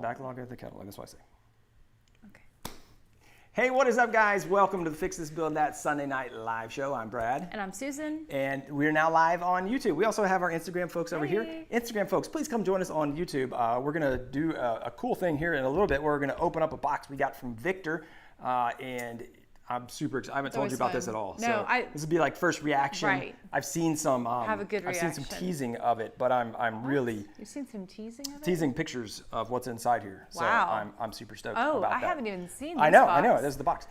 backlog of the catalog. That's what I say. Okay. Hey, what is up, guys? Welcome to the Fix This Build That Sunday Night Live Show. I'm Brad. And I'm Susan. And we're now live on YouTube. We also have our Instagram folks over here. Instagram folks, please come join us on YouTube. We're going to do a cool thing here in a little bit. We're going to open up a box we got from Victor. And I'm super excited. I haven't told you about this at all. No, so this would be like first reaction. Right. I've seen some. Have a good reaction. I've seen some teasing of it, but I'm really. You've seen some teasing of it? Teasing pictures of what's inside here. Wow. So I'm super stoked about that. I haven't even seen this I know. box. This is the box.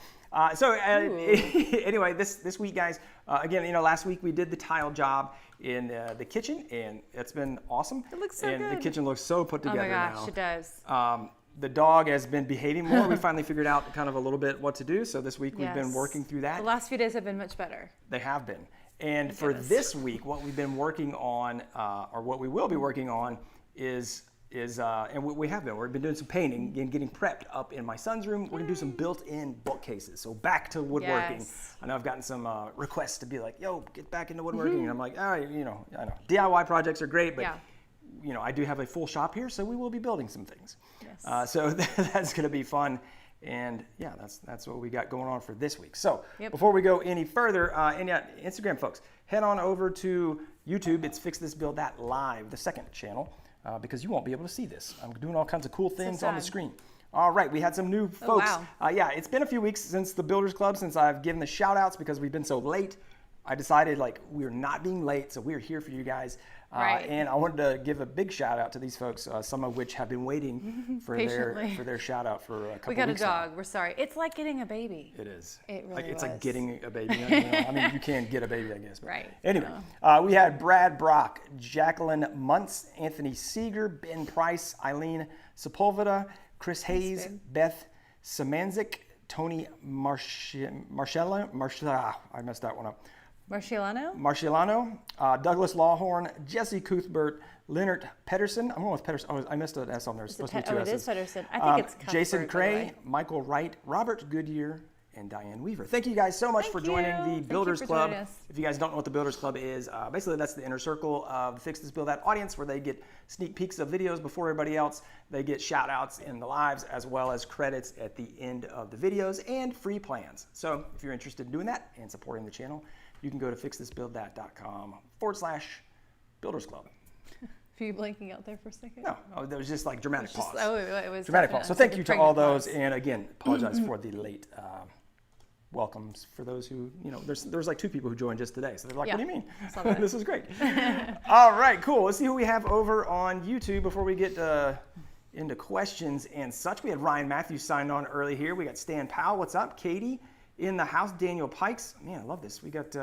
Anyway, this week, guys, again, last week we did the tile job in the kitchen, and it's been awesome. It looks so good. And the kitchen looks so put together now. Oh my gosh, it does. The dog has been behaving more. We finally figured out kind of a little bit what to do. So this week we've been working through that. The last few days have been much better. They have been. And for this week, what we've been working on, or what we will be working on, is and we've been doing some painting and getting prepped up in my son's room. We're gonna do some built-in bookcases. So back to woodworking. Yes. I know I've gotten some requests to be like, yo, get back into woodworking. And I'm like, all right, I know DIY projects are great, but I do have a full shop here, so we will be building some things. Yes. So that's gonna be fun. And yeah, that's what we got going on for this week. So before we go any further, Instagram folks, head on over to YouTube. It's Fix This Build That Live, the second channel, because you won't be able to see this. I'm doing all kinds of cool things on the screen. All right, we had some new folks. Oh, wow. It's been a few weeks since the Builders Club, since I've given the shout outs because we've been so late. I decided we're not being late, so we're here for you guys. Right. And I wanted to give a big shout out to these folks, some of which have been waiting for their shout out for a couple weeks. We got a dog. We're sorry. It's like getting a baby. It is. It really It's was. like getting a baby. I mean, you can get a baby, I guess. But Right. Anyway, we had Brad Brock, Jacqueline Muntz, Anthony Seger, Ben Price, Eileen Sepulveda, Chris Hayes, Beth Symanzik, Tony Marchellino. I messed that one up. Marchellino, Douglas Lawhorn, Jesse Cuthbert, Lennart Pettersson. I'm going with Pettersson. Oh, I missed an S on there. It's supposed to be two it S's. is Pettersson. I think it's Cuthbert, Jason Cray, Michael Wright, Robert Goodyear, and Diane Weaver. Thank you guys so much for joining the Builders Club. If you guys don't know what the Builders Club is, basically that's the inner circle of the Fix This Build That audience, where they get sneak peeks of videos before everybody else. They get shout outs in the lives, as well as credits at the end of the videos and free plans. So if you're interested in doing that and supporting the channel, you can go to fixthisbuildthat.com/Builders Club. Were you blanking out there for a second? No, there was just like dramatic pause. It was dramatic pause. So thank you to all those, and again, apologize for the late welcomes for those who, there's like 2 people who joined just today. So they're like, what do you mean? This is great. All right, cool. Let's see who we have over on YouTube before we get into questions and such. We had Ryan Matthews signed on early here. We got Stan Powell. What's up? Katie in the house. Daniel Pikes. Man, I love this. We got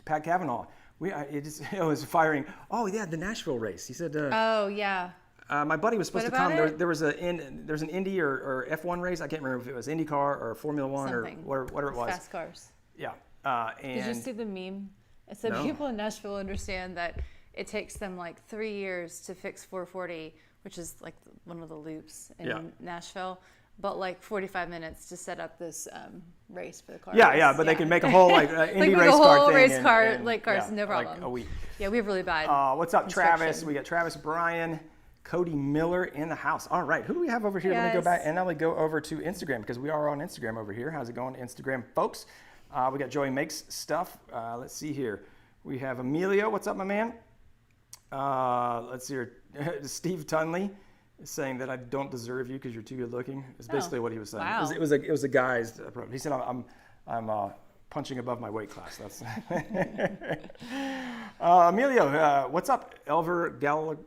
Pat Cavanaugh. It was firing. Oh yeah, the Nashville race. He said. Oh yeah. My buddy was supposed to come. There's an Indy or F1 race. I can't remember if it was IndyCar or Formula One or whatever it was. Fast cars. Yeah. Did you see the meme? It said people in Nashville understand that it takes them like 3 years to fix 440, which is like one of the loops in Nashville. But like 45 minutes to set up this race for the cars. But they can make a whole Indy race car thing. Cars, no problem. Like a week. Yeah, we have really bad. What's up, Travis? We got Travis Bryan, Cody Miller in the house. All right, who do we have over here? Let me go back and now we go over to Instagram because we are on Instagram over here. How's it going, Instagram folks? We got Joey Makes Stuff. Let's see here. We have Emilio. What's up, my man? Let's see here. Steve Tunley is saying that I don't deserve you because you're too good looking. Is basically what he was saying. Wow. It was a guy's approach. He said I'm punching above my weight class. That's Emilio. What's up, Elver Galarga?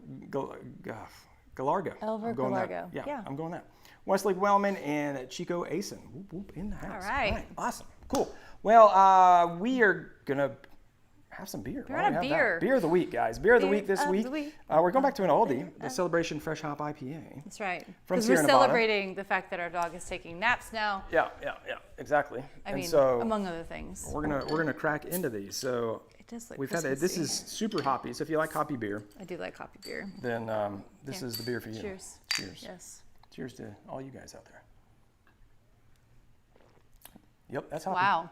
Elver Galarga. Yeah, I'm going that. Wesley Wellman and Chico Asen. Whoop, whoop, in the house. All right. Awesome. Cool. Well, we are gonna have some beer. Beer of the week, guys. Beer of the week this week. We're going back to an oldie, the Celebration Fresh Hop IPA. That's right. Because we're celebrating the fact that our dog is taking naps now. Yeah, exactly. I mean, so among other things. We're gonna crack into these. So it does look we've had this is super hoppy. So if you like hoppy beer, I do like hoppy beer. Then this is the beer for you. Cheers. Cheers. Yes. Cheers to all you guys out there. Yep, that's hoppy. Wow.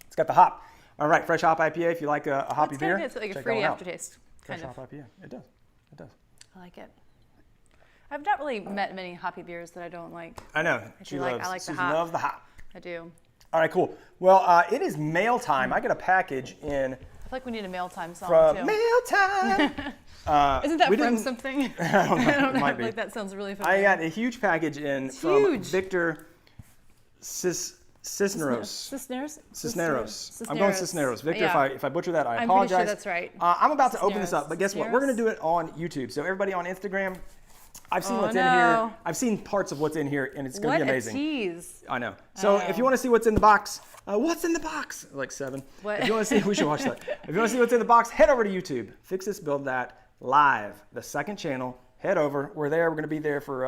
It's got the hop. All right, Fresh Hop IPA. If you like a hoppy beer, it's like a fruity aftertaste. Fresh Hop IPA. It does. I like it. I've not really met many hoppy beers that I don't like. I know. She loves the hop. I do. All right, cool. Well, it is mail time. I got a package in. I feel like we need a mail time song from too. Mail time. Isn't that from something? I don't know. I don't know. Might be. Like that sounds really familiar. I got a huge package in from Victor Cisneros. I'm going Cisneros. Victor, if I butcher that, I apologize. I'm pretty sure that's right. I'm about to open this up, but guess what? We're going to do it on YouTube. So everybody on Instagram, I've seen what's in here. I've seen parts of what's in here, and it's going to be amazing. What a tease. I know. So if you want to see what's in the box, what's in the box? Like 7. What? If you want to see, we should watch that. If you want to see what's in the box, head over to YouTube. Fix This, Build That, live, the second channel. Head over. We're there. We're going to be there for,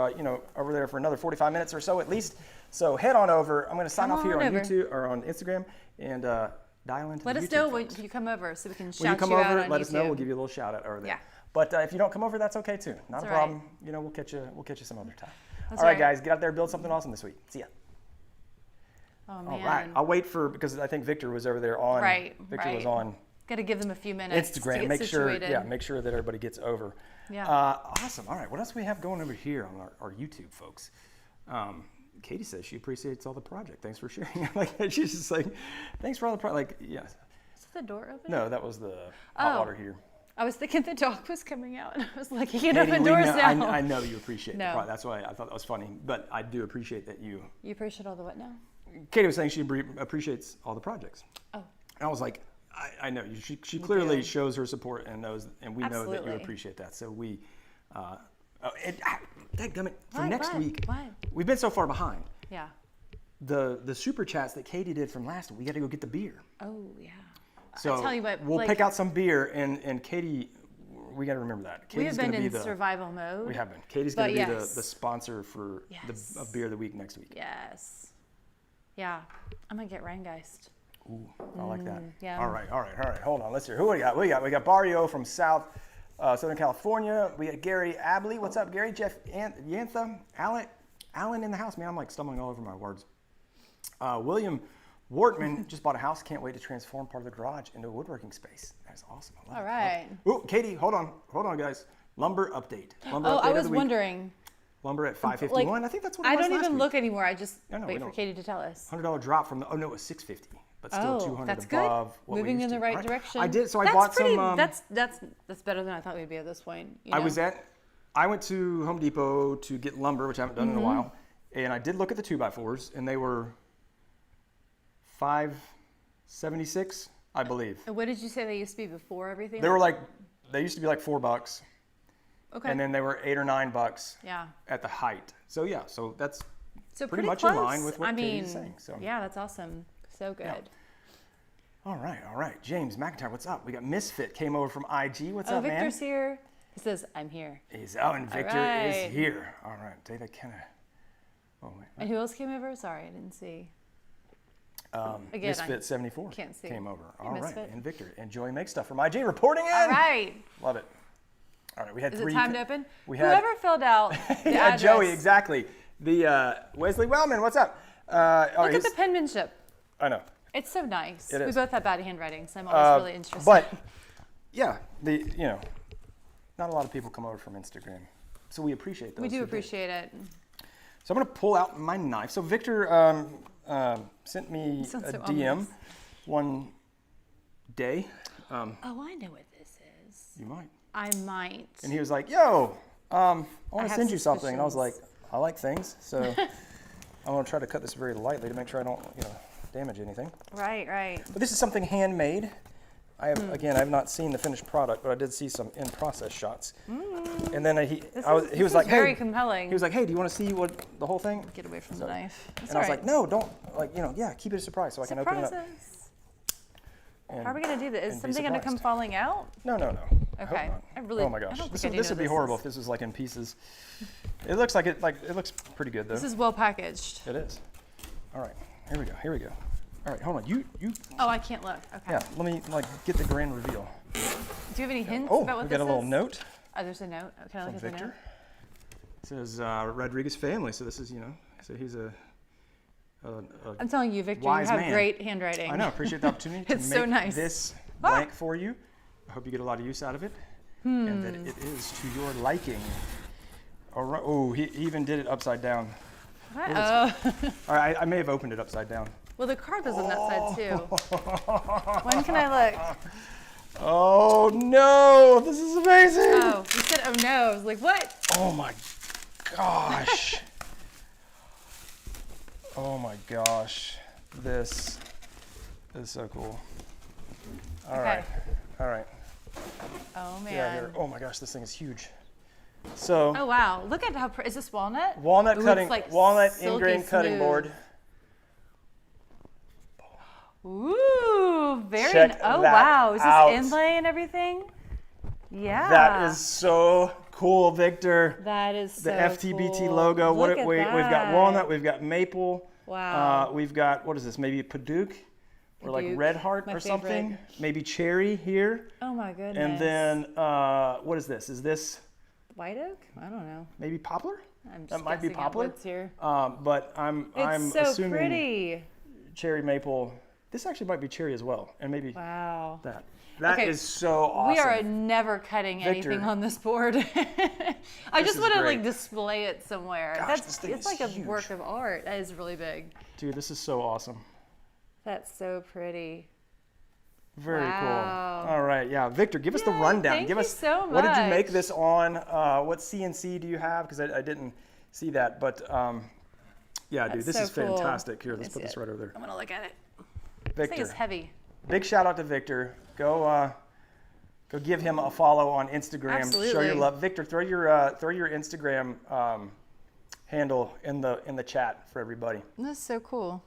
over there for another 45 minutes or so at least. So head on over. I'm going to sign off here on YouTube or on Instagram and dial into Let the us YouTube know folks. when you come over so we can shout when you come out over, on let YouTube. us know. We'll give you a little shout out over there. Yeah. But if you don't come over, that's okay too. Not That's a problem. right. We'll catch you some other time. That's all right, right, guys, get out there, build something awesome this week. See ya. Oh, man. All right. I'll wait because I think Victor was over there on. Victor was on. Got to give them a few minutes. Instagram. To get situated. Make sure that everybody gets over. Yeah. Awesome. All right. What else do we have going over here on our YouTube, folks? Katie says she appreciates all the project. Thanks for sharing. She's just like, thanks for all the project. Like, yes. Is the door open? No, that was the hot water here. I was thinking the dog was coming out, and I was like, you can open doors now. I know you appreciate the project. That's why I thought that was funny. But I do appreciate that you. You appreciate all the what now? Katie was saying she appreciates all the projects. Oh. And I was like, I know you. She clearly shows her support and knows, and we know that you appreciate that. So we, dadgummit, for next week, we've been so far behind. Yeah. The super chats that Katie did from last week, we got to go get the beer. Oh yeah. So I'll tell you what, we'll pick out some beer, and Katie, we got to remember that. Katie's we have been in survival mode. We have been. Katie's going to be the sponsor for the beer of the week next week. Yes. Yeah. I'm going to get Rheingeist. Ooh, I like that. Yeah. All right. Hold on. Let's hear. Who we got? We got Barrio from Southern California. We got Gary Abley. What's up, Gary? Jeff Yantha. Alan in the house. Man, I'm like stumbling all over my words. William Wortman just bought a house. Can't wait to transform part of the garage into a woodworking space. That's awesome. I love it. All right. Ooh, Katie, hold on, guys. Lumber update. I was wondering. Lumber at $5.51. I think that's what it was I don't even last look week. anymore. I just wait for Katie to tell us. $100 drop from it was $6.50, but still $200 that's above good. what Moving we used in the right direction. I did. So I bought some. That's better than I thought we'd be at this point. You know? I went to Home Depot to get lumber, which I haven't done in a while, and I did look at the 2x4s, and they were $5.76, I believe. And what did you say they used to be before everything? They used to be like $4. Okay. And then they were $8 or $9. Yeah. At the height. So yeah, that's pretty much close. In line with what Katie's saying. So yeah, that's awesome. So good. Yeah. All right. James McIntyre, what's up? We got Misfit came over from IG. What's up, man? Victor's here. He says, I'm here. And Victor is here. All right, David Kenna. Oh, wait. And who else came over? Sorry, I didn't see. Again, Misfit 74 can't see. came over. Hey, all right, Misfit. and Victor and Joey Make Stuff from IG reporting in. All right. Love it. All right, we had three. Is it time to open? Whoever filled out the address. Joey, exactly. The Wesley Wellman, what's up? Look at the penmanship. I know. It's so nice. It is. We both have bad handwriting, so I'm always really interested. But yeah, not a lot of people come over from Instagram, so we appreciate those. We do appreciate it. So I'm gonna pull out my knife. So Victor sent me a DM one day. Oh, I know what this is. You might. I might. And he was like, "Yo, I want to send you something," and I was like, "I like things, so I'm gonna try to cut this very lightly to make sure I don't, damage anything." Right. But this is something handmade. I have not seen the finished product, but I did see some in-process shots. And then he was like, "Hey," very compelling. He was like, "Hey, do you want to see what the whole thing?" Get away from the knife. That's and I was like, "No, don't. Keep it a surprise so I can open it up." How are we gonna do this? Is something gonna come falling out? No. Okay. Oh my gosh, this would be horrible if this was like in pieces. It looks like it looks pretty good though. This is well packaged. It is. All right, here we go. All right, hold on. You. Oh, I can't look. Okay. Yeah, let me get the grand reveal. Do you have any hints about what this is? Oh, we got a little note. Oh, there's a note. Can I look at the note? It says Rodriguez family. So this is so he's a I'm telling you, Victor, you have great handwriting. I know. Appreciate the opportunity to so make nice. this blank for you. I hope you get a lot of use out of it, and that it is to your liking. All right. Oh, he even did it upside down. What? All right, I may have opened it upside down. Well, the card was on that side too. When can I look? Oh no, this is amazing. Oh, you said oh no. I was like, what? Oh my gosh. Oh my gosh. This is so cool. All right. Oh man. Yeah, here. Oh my gosh, this thing is huge. So. Oh wow, look at how, is this walnut? Walnut cutting, like walnut silky ingrain cutting smooth. board. Ooh, very, Check oh that wow, is out. this inlay and everything? Yeah. That is so cool, Victor. That is so the FTBT cool. logo. Look at We've got that. walnut, we've got maple. Wow. We've got, what is this, maybe Paduke? Or like Paduke, red heart my or something. favorite. Maybe cherry here. Oh my goodness. And then, what is this? Is this white oak? I don't know. maybe poplar? I'm just That might be guessing at poplar. woods here. But I'm It's so assuming pretty. cherry maple. This actually might be cherry as well. And maybe Wow. that. That Okay, is so awesome. We are never cutting Victor. anything on this board. I This just is want to great. like display it somewhere. Gosh, this thing It's is like a huge. work of art. That is really big. Dude, this is so awesome. That's so pretty. Very Wow. cool. All right, yeah. Victor, give us the Yay, rundown. thank Give you us so what did you make much. this on? What CNC do you have? Because I didn't see that, but yeah, dude, That's this so is cool. fantastic. Here, let's Let me put see this it. right over there. I'm gonna look at it. This thing is Victor, heavy. big shout out to Victor. Go give him a follow on Instagram. Show your Absolutely. love. Victor, throw your Instagram handle in the chat for everybody. This is so cool.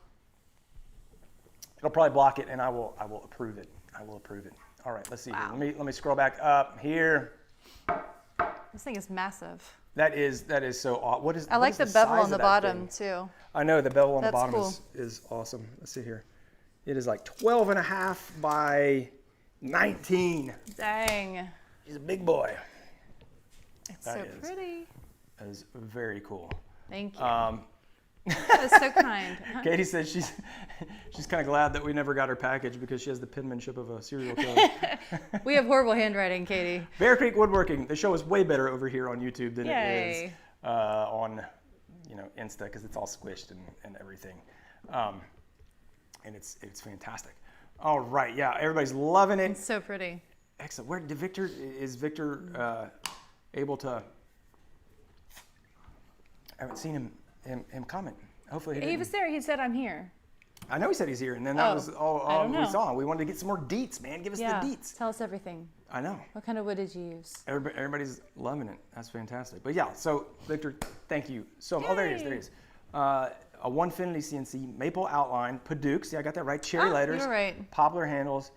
It'll probably block it, and I will approve it. I will approve it. All right, let's see Wow. here. Let me scroll back up here. This thing is massive. That is so awesome. What is? I what like is the size bevel on of the that bottom thing? too. I know the bevel on the That's bottom cool. is awesome. Let's see here. It is like 12 and a half by 19. Dang. He's a big boy. It's That so is. pretty. That is very cool. Thank you. That is so kind. Katie says she's kind of glad that we never got her package because she has the penmanship of a serial killer. We have horrible handwriting, Katie. Bear Creek Woodworking. The show is way better over here on YouTube than it is Yay. on Insta because it's all squished and everything. And it's fantastic. All right, yeah, everybody's loving it. It's so pretty. Excellent. Where did Victor? Is Victor able to? I haven't seen him comment. Hopefully he He didn't. was there. He said, "I'm here." I know he said he's here, and then that Oh, was all I don't we know. saw. We wanted to get some more deets, man. Give us Yeah. the deets. Tell us everything. I know. What kind of wood did you use? Everybody's loving it. That's fantastic. But yeah, so Victor, thank you so much. Oh, there he is. There he Yay. is. A 150 CNC, maple outline, Paduke. See, I got that right. Cherry Ah, lighters, you're right. poplar handles,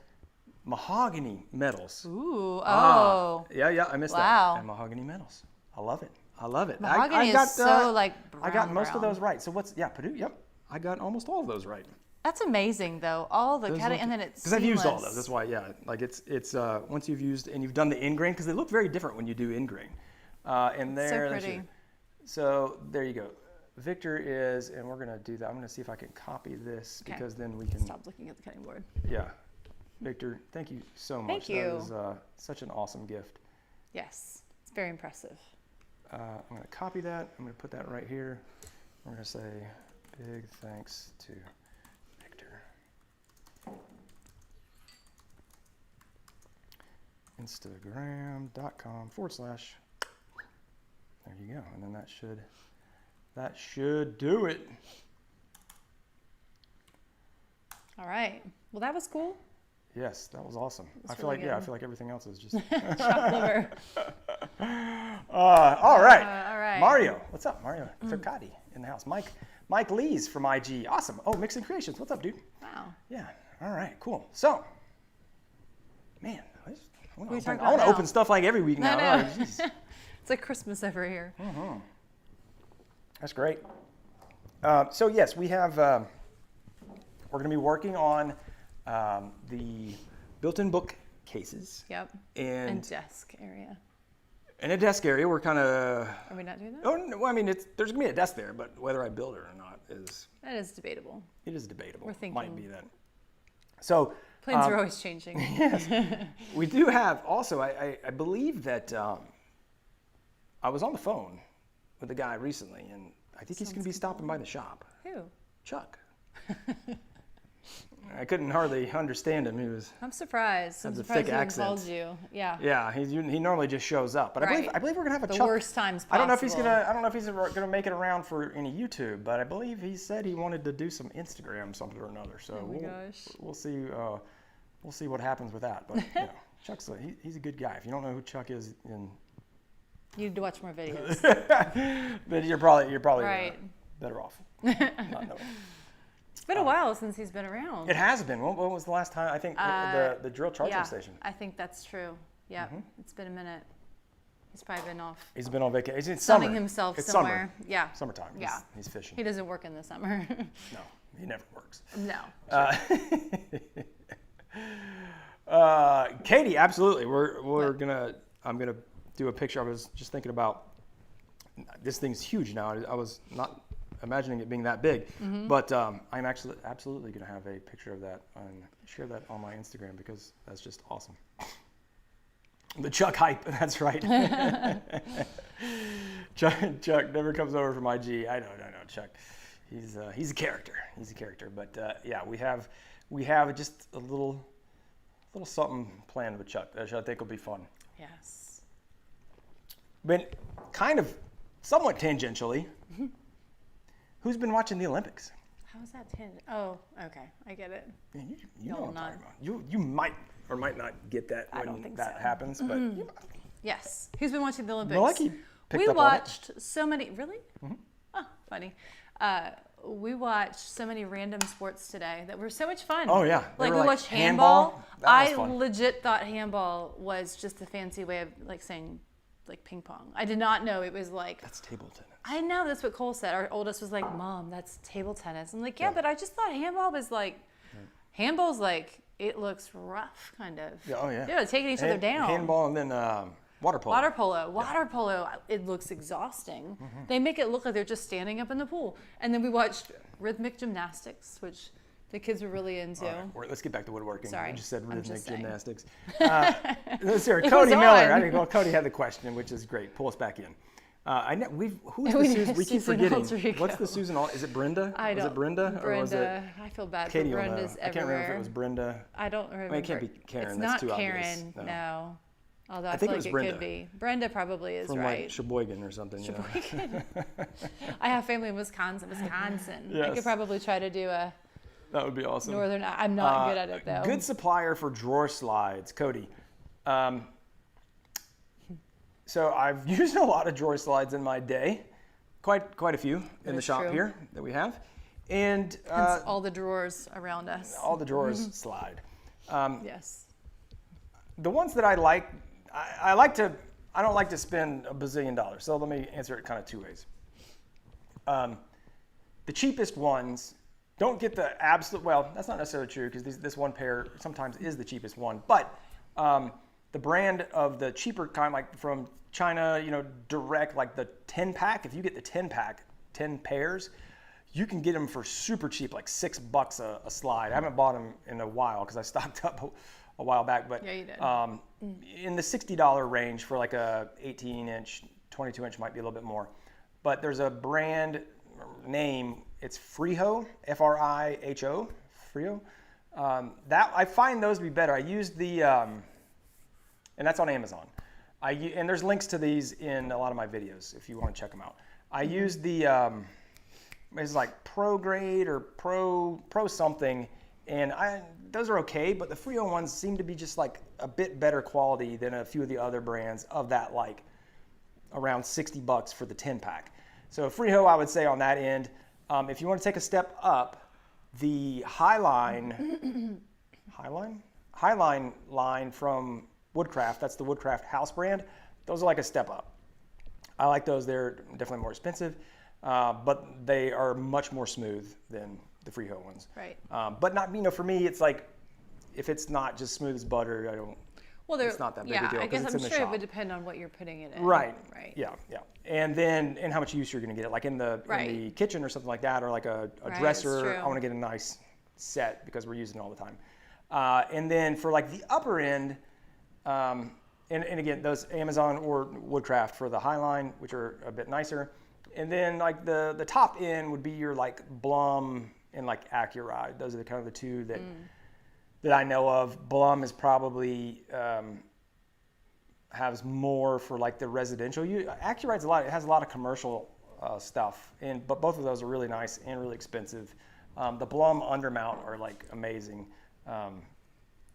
mahogany metals. Ooh. Ah, Oh. yeah, I missed Wow. that. And mahogany metals. I love it. I love it. Mahogany I got, is so like I got brown, most of brown. those right. So what's Paduke? Yep, I got almost all of those right. That's amazing, though. All the cutting, and then it's because I've used all seamless. those. That's why, yeah. Like it's once you've used and you've done the ingrain because they look very different when you do ingrain. And there, So that's pretty. your- so there you go. Victor is, and we're gonna do that. I'm gonna see if I can copy this Okay. because then we can. Stop looking at the cutting board. Yeah, Victor, thank you so much. Thank you. That was such an awesome gift. Yes, it's very impressive. I'm gonna copy that. I'm gonna put that right here. We're gonna say big thanks to Victor. Instagram.com/. There you go, and then that should do it. All right. Well, that was cool. Yes, that was awesome. I feel really like I good. feel like everything else is just. Chopped liver. All right. All right. Mario, what's up, Mario? Turcati in the house. Mike Lees from IG. Awesome. Oh, Mixing Creations. What's up, dude? Wow. Yeah. All right. Cool. So, man, I we want talking to about now? open stuff like every week now. I know. Oh, jeez. It's like Christmas over here. That's great. So yes, we have. We're going to be working on the built-in bookcases Yep. and And desk area. in a desk area. We're kind of. Are we not doing that? Oh, no, well, I mean, there's going to be a desk there, but whether I build it or not is. That is debatable. It is debatable. We're thinking. Might be that. So. Plans are always changing. Yes. We do have also, I believe that I was on the phone with a guy recently, and I think he's going to be stopping by the shop. Who? Chuck. I couldn't hardly understand him. I'm surprised. I'm surprised he even called you. Yeah. Yeah, he normally just shows up. But I believe we're gonna have a the Chuck. worst times possible. I don't know if he's gonna make it around for any YouTube, but I believe he said he wanted to do some Instagram something or another. So we'll see. We'll see what happens with that. But you know, Chuck's he's a good guy. If you don't know who Chuck is, then you need to watch more videos. But you're probably right. Better off not knowing. It's been a while since he's been around. It has been. When was the last time? I think the drill charging station. I think that's true. Yeah, It's been a minute. He's probably been off. He's been on vacation. It's sunning summer. It's somewhere. Summer. Yeah. Summertime. Yeah. He's fishing. He doesn't work in the summer. No, he never works. No. Katie, absolutely. I'm gonna do a picture. I was just thinking about this thing's huge now. I was not imagining it being that big, but I'm actually absolutely gonna have a picture of that and share that on my Instagram because that's just awesome. The Chuck hype, that's right. Chuck never comes over from IG. I know, Chuck. He's a character. But yeah, we have just a little something planned with Chuck that I think will be fun. Yes. But kind of somewhat tangentially, who's been watching the Olympics? How is that tangent? Oh, okay. I get it. Yeah, you know what I'm talking about. You might or might not get that when that happens, but you might. Yes. Who's been watching the Olympics? Maleki picked we up watched on it. so many. Really? Oh, funny. We watched so many random sports today that were so much fun. Oh yeah. Like we watched handball. I fun. legit thought handball was just a fancy way of saying ping pong. I did not know it was That's table tennis. I know, that's what Cole said. Our oldest was like, Mom, that's table tennis. I'm like, yeah, but I just thought handball was handball's it looks rough, kind of. Yeah, oh yeah. Yeah, taking each other down. Handball and then water polo. Water polo, it looks exhausting. They make it look like they're just standing up in the pool. And then we watched rhythmic gymnastics, which the kids were really into. Right, let's get back to woodworking. Sorry. I just said rhythmic gymnastics. Let's hear Cody Miller. Cody had the question, which is great. Pull us back in. I know who's the Susan? We keep forgetting. What's the Susan? Is it Brenda? Was it Brenda? Brenda. Or was it I feel bad Katie for Brenda's everywhere. I can't remember if it was Brenda. I don't remember. It can't be Karen. It's That's not too Karen. obvious. No. Although I think feel it was it Brenda. Could be. Brenda probably is From right. Sheboygan or something. Sheboygan. I have family in Wisconsin. Yes. I could probably try to do a. That would be awesome. Northern. I'm not good at it though. Good supplier for drawer slides, Cody. So I've used a lot of drawer slides in my day, quite a few in the shop here that we have, and all the drawers around us. All the drawers slide. Yes. The ones that I like, I don't like to spend $1 bazillion. So let me answer it kind of two ways. The cheapest ones don't get the absolute. Well, that's not necessarily true because this one pair sometimes is the cheapest one, but the brand of the cheaper kind, like from China, direct, like the 10-pack. If you get the 10-pack, 10 pairs, you can get them for super cheap, like $6 a slide. I haven't bought them in a while because I stocked up a while back, but yeah, you did. In the $60 range for like a 18-inch, 22-inch might be a little bit more. But there's a brand name. It's Friho, Friho, Friho. That I find those to be better. I used the, and that's on Amazon. And there's links to these in a lot of my videos if you want to check them out. I used the, it's like Pro Grade or Pro something, and those are okay, but the Friho ones seem to be just like a bit better quality than a few of the other brands of that, like around $60 for the 10-pack. So Friho, I would say on that end. If you want to take a step up, the Highline line from Woodcraft, that's the Woodcraft house brand, those are like a step up. I like those. They're definitely more expensive, but they are much more smooth than the Friho ones. Right. But not, for me, it's like, if it's not just smooth as butter, it's not that big a deal. I guess it's I'm in the sure shop. it would depend on what you're putting it in. Right. Right. Yeah. And how much use you're going to get it. Like in the kitchen or something like that, or like a dresser, I want to get a nice set because we're using it all the time. And then for like the upper end, and again, those Amazon or Woodcraft for the Highline, which are a bit nicer, And then like the top end would be your like Blum and like Accuride. Those are the kind of the two that I know of. Blum is probably has more for like the residential. Accuride's it has a lot of commercial stuff, but both of those are really nice and really expensive. The Blum undermount are like amazing.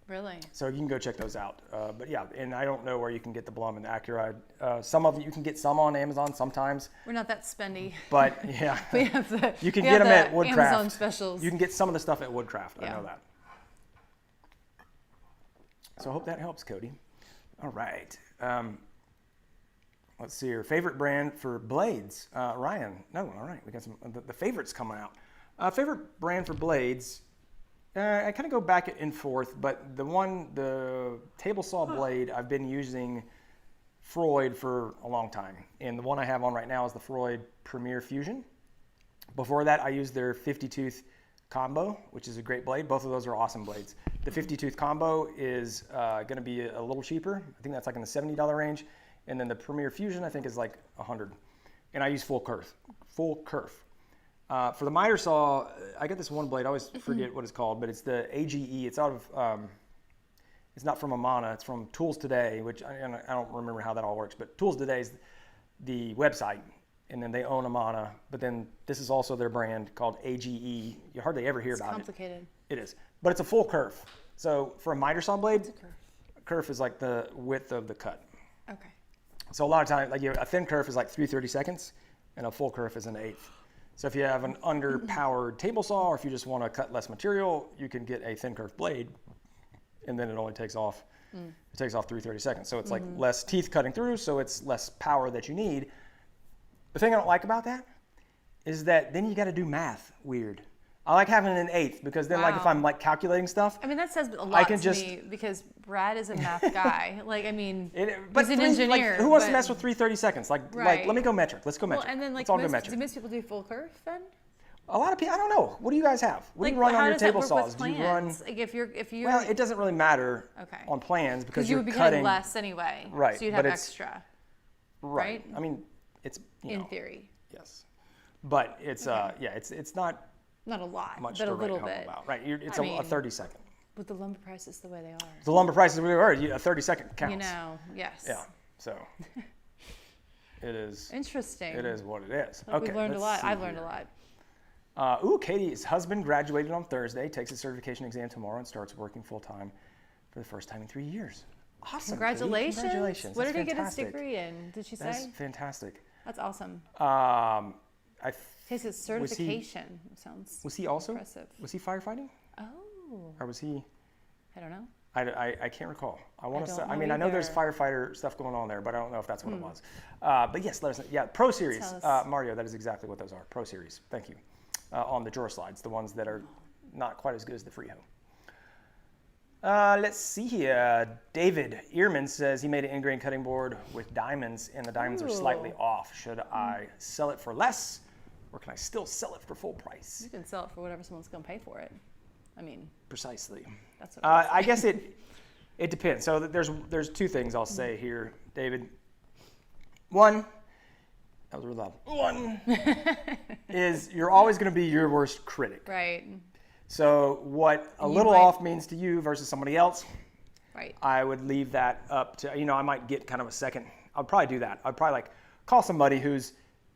Really? So you can go check those out. But yeah, and I don't know where you can get the Blum and the Accuride. Some of you can get some on Amazon sometimes. We're not that spendy. But yeah, you can get them at Woodcraft. Amazon specials. You can get some of the stuff at Woodcraft. Yeah. I know that. So I hope that helps, Cody. All right. Let's see here. Favorite brand for blades? Ryan. No, all right. We got some the favorites coming out. Favorite brand for blades? I kind of go back and forth, but the table saw blade, I've been using Freud for a long time. And the one I have on right now is the Freud Premier Fusion. Before that, I used their 50-tooth combo, which is a great blade. Both of those are awesome blades. The 50-tooth combo is going to be a little cheaper. I think that's like in the $70 range. And then the Premier Fusion, I think, is like $100. And I use full kerf. For the miter saw, I got this one blade. I always forget what it's called, but it's the AGE. It's out of, it's not from Amana. It's from Tools Today, which I don't remember how that all works. But Tools Today is the website, and then they own Amana. But then this is also their brand called AGE. You hardly ever hear about it. It's complicated. It is, but it's a full kerf. So for a miter saw blade, kerf is like the width of the cut. Okay. So a lot of times, like a thin kerf is like 3/32, and a full kerf is an 1/8. So if you have an underpowered table saw, or if you just want to cut less material, you can get a thin kerf blade, and then it only takes off. It takes off 3/32. So it's like less teeth cutting through, so it's less power that you need. The thing I don't like about that is that then you got to do math weird. I like having an 1/8 because then like if I'm like calculating stuff. I mean, that says a lot to me because Brad is a math guy. Like, I mean, he's an engineer. Like, who wants to mess with 3/32? Like, let me go metric. Let's go metric. Well, and then like, let's all go metric. Do most people do full kerf then? A lot of people, I don't know. What do you guys have? What do you run on your table saws? Do you run? Like if you're. Well, it doesn't really matter on plans because you you're would be cutting less anyway. Right. So you'd have extra. Right. I mean, it's in theory. Yes, but it's it's not. Not a lot, much but to a little write home bit. About. Right, it's a 30-second. With the lumber prices the way they are. The lumber prices the way they are, a 30-second counts. You know, yes. Yeah, so it is. Interesting. It is what it is. Okay, we've learned a lot. I've learned a lot. Katie's husband graduated on Thursday, takes his certification exam tomorrow, and starts working full-time for the first time in 3 years. Awesome, Congratulations. Katie. Congratulations. What That's did he fantastic. get his degree in? Did she say? That's fantastic. That's awesome. His certification sounds Was he also? impressive. Was he firefighting? Oh. Or was he? I don't know. I can't recall. I want to say. don't I mean, know I know there's either. firefighter stuff going on there, but I don't know if that's what it was. But yes, let us know. Yeah, Pro Series, Mario. That is exactly what those are. Pro Series. Thank you. On the drawer slides, the ones that are not quite as good as the Freeho. Let's see here. David Ehrman says he made an ingrain cutting board with diamonds, and the diamonds are slightly off. Should I sell it for less, or can I still sell it for full price? You can sell it for whatever someone's going to pay for it. I mean, precisely. That's what I guess it depends. So there's two things I'll say here, David. One, that was really loud. One is you're always going to be your worst critic. Right. So what a little off means to you versus somebody else, right? I would leave that up to, I might get kind of a second. I'd probably do that. I'd probably like call somebody who's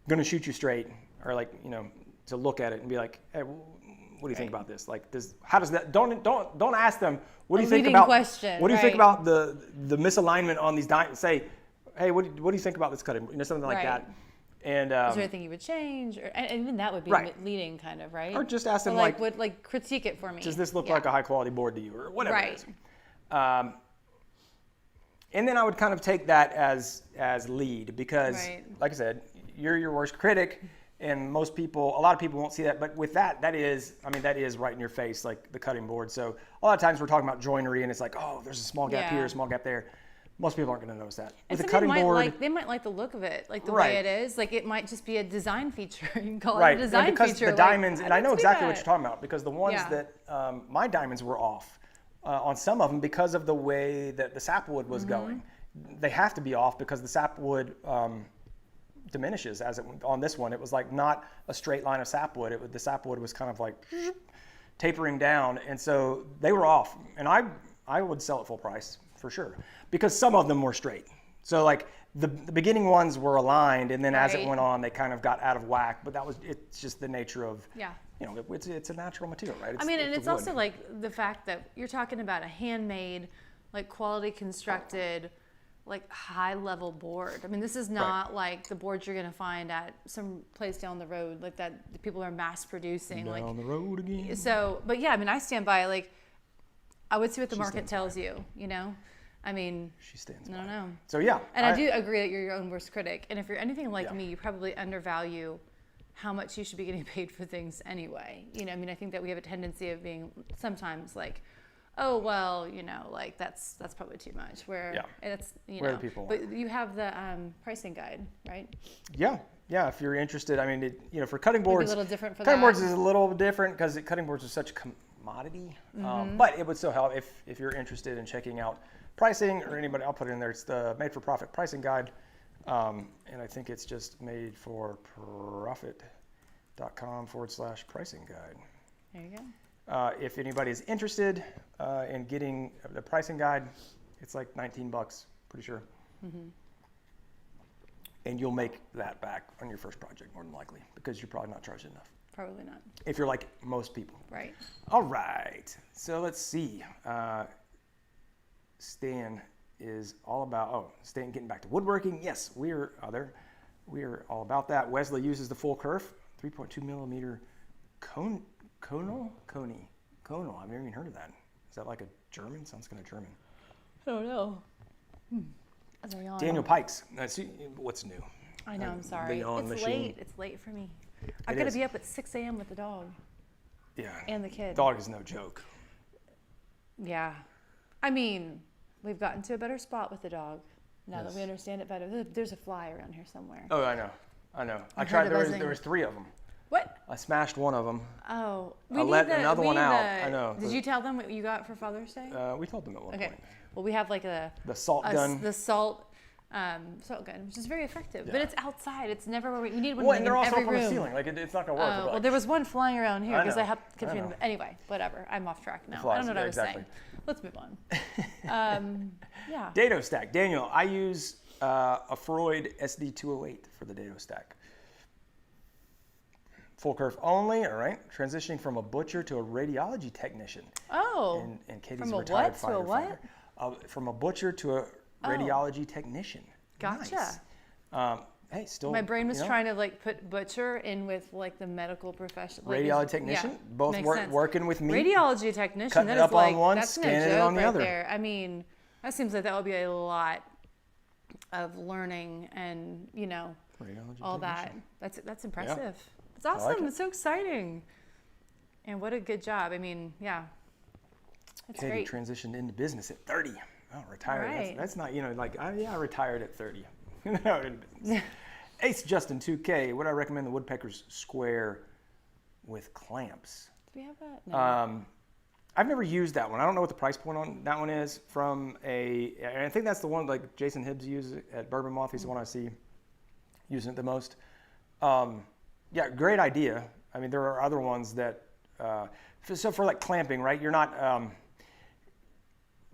going to shoot you straight, or like, to look at it and be like, hey, what do you think about this? Like this, how does that, don't ask them, what do you think about, question, what do you think about the misalignment on these diamonds? Say, hey, what do you think about this cutting? Something like that. And is there anything you would change, and even that would be leading, kind of, right? Or just ask them like critique it for me. Does this look like a high quality board to you, or whatever it is? And then I would kind of take that as lead, because, like I said, you're your worst critic, and a lot of people won't see that. But with that is right in your face, like the cutting board. So a lot of times we're talking about joinery, and it's like, oh, there's a small gap here, a small gap there. Most people aren't going to notice that. With a cutting board, they might like the look of it, like the way it is. Like it might just be a design feature. You can call it a design feature. Because the diamonds, and I know exactly what you're talking about, because the ones that my diamonds were off on some of them because of the way that the sapwood was going. They have to be off because the sapwood diminishes as it on this one. It was like not a straight line of sapwood. The sapwood was kind of like tapering down, and so they were off. And I would sell it full price for sure because some of them were straight. So like the beginning ones were aligned, and then as it went on, they kind of got out of whack. But it's just the nature of it's a natural material, right? It's also like the fact that you're talking about a handmade, like quality constructed, like high level board. I mean, this is not like the boards you're gonna find at some place down the road, like that the people are mass producing. Down the road again. So, but yeah, I mean, I stand by. Like, I would see what the market tells you. You know, I mean, she stands by. I don't know. So yeah, and I do agree that you're your own worst critic. And if you're anything like me, you probably undervalue how much you should be getting paid for things anyway. You know, I mean, I think that we have a tendency of being sometimes like, oh well, you know, like that's probably too much. Where it's where the people but you have the pricing guide, right? Yeah. If you're interested, I mean, for cutting boards, a little different for cutting boards is a little different because cutting boards are such a commodity. But it would still help if you're interested in checking out pricing or anybody. I'll put it in there. It's the Made for Profit pricing guide, and I think it's just madeforprofit.com/pricing guide. There you go. If anybody's interested in getting the pricing guide, it's like $19, pretty sure. And you'll make that back on your first project more than likely because you're probably not charging enough. Probably not. If you're like most people. Right. All right. So let's see. Stan is all about, Stan getting back to woodworking. Yes, we are all about that. Wesley uses the full kerf, 3.2 millimeter conal. I've never even heard of that. Is that like a German? Sounds kind of German. I don't know. Daniel Pikes. What's new? I know. I'm sorry. It's late. It's late for me. I've got to be up at 6 a.m. with the dog. Yeah. And the kid. Dog is no joke. Yeah. I mean, we've gotten to a better spot with the dog now that we understand it better. There's a fly around here somewhere. Oh, I know. I tried. There was 3 of them. What? I smashed one of them. Oh, I let another one out. I know. Did you tell them what you got for Father's Day? We told them at one point. Well, we have like the salt gun. The salt gun, which is very effective. Yeah. But it's outside. It's never where we need one. Well, and they're also up on the ceiling. Like it's not gonna work. Well, there was one flying around here because I have confused. Anyway, whatever. I'm off track now. I don't know what I was saying. Let's move on. Yeah. Dado stack. Daniel, I use a Freud SD208 for the dado stack. Full kerf only, all right. Transitioning from a butcher to a radiology technician. Oh. And Katie's retired firefighter. To a what? From a butcher to a radiology technician. Gotcha. Nice. Hey, still. My brain was trying to like put butcher in with like the medical profession. Radiology technician, both working with me. Radiology technician. Cutting that it up is like, on one, that's scanning no it on the joke other. There. I mean, that seems like that would be a lot of learning and all that. That's impressive. Yeah. It's awesome. Like it's so exciting. And what a good job. I mean, yeah. It's Katie great. Transitioned into business at 30. Oh, retired. Right. That's not, I retired at 30. Ace Justin 2K. Would I recommend the Woodpecker's Square with clamps? Do we have that? No. I've never used that one. I don't know what the price point on that one is and I think that's the one like Jason Hibbs uses at Bourbon Moth. He's the one I see using it the most. Yeah, great idea. I mean, there are other ones that, so for like clamping, right? You're not,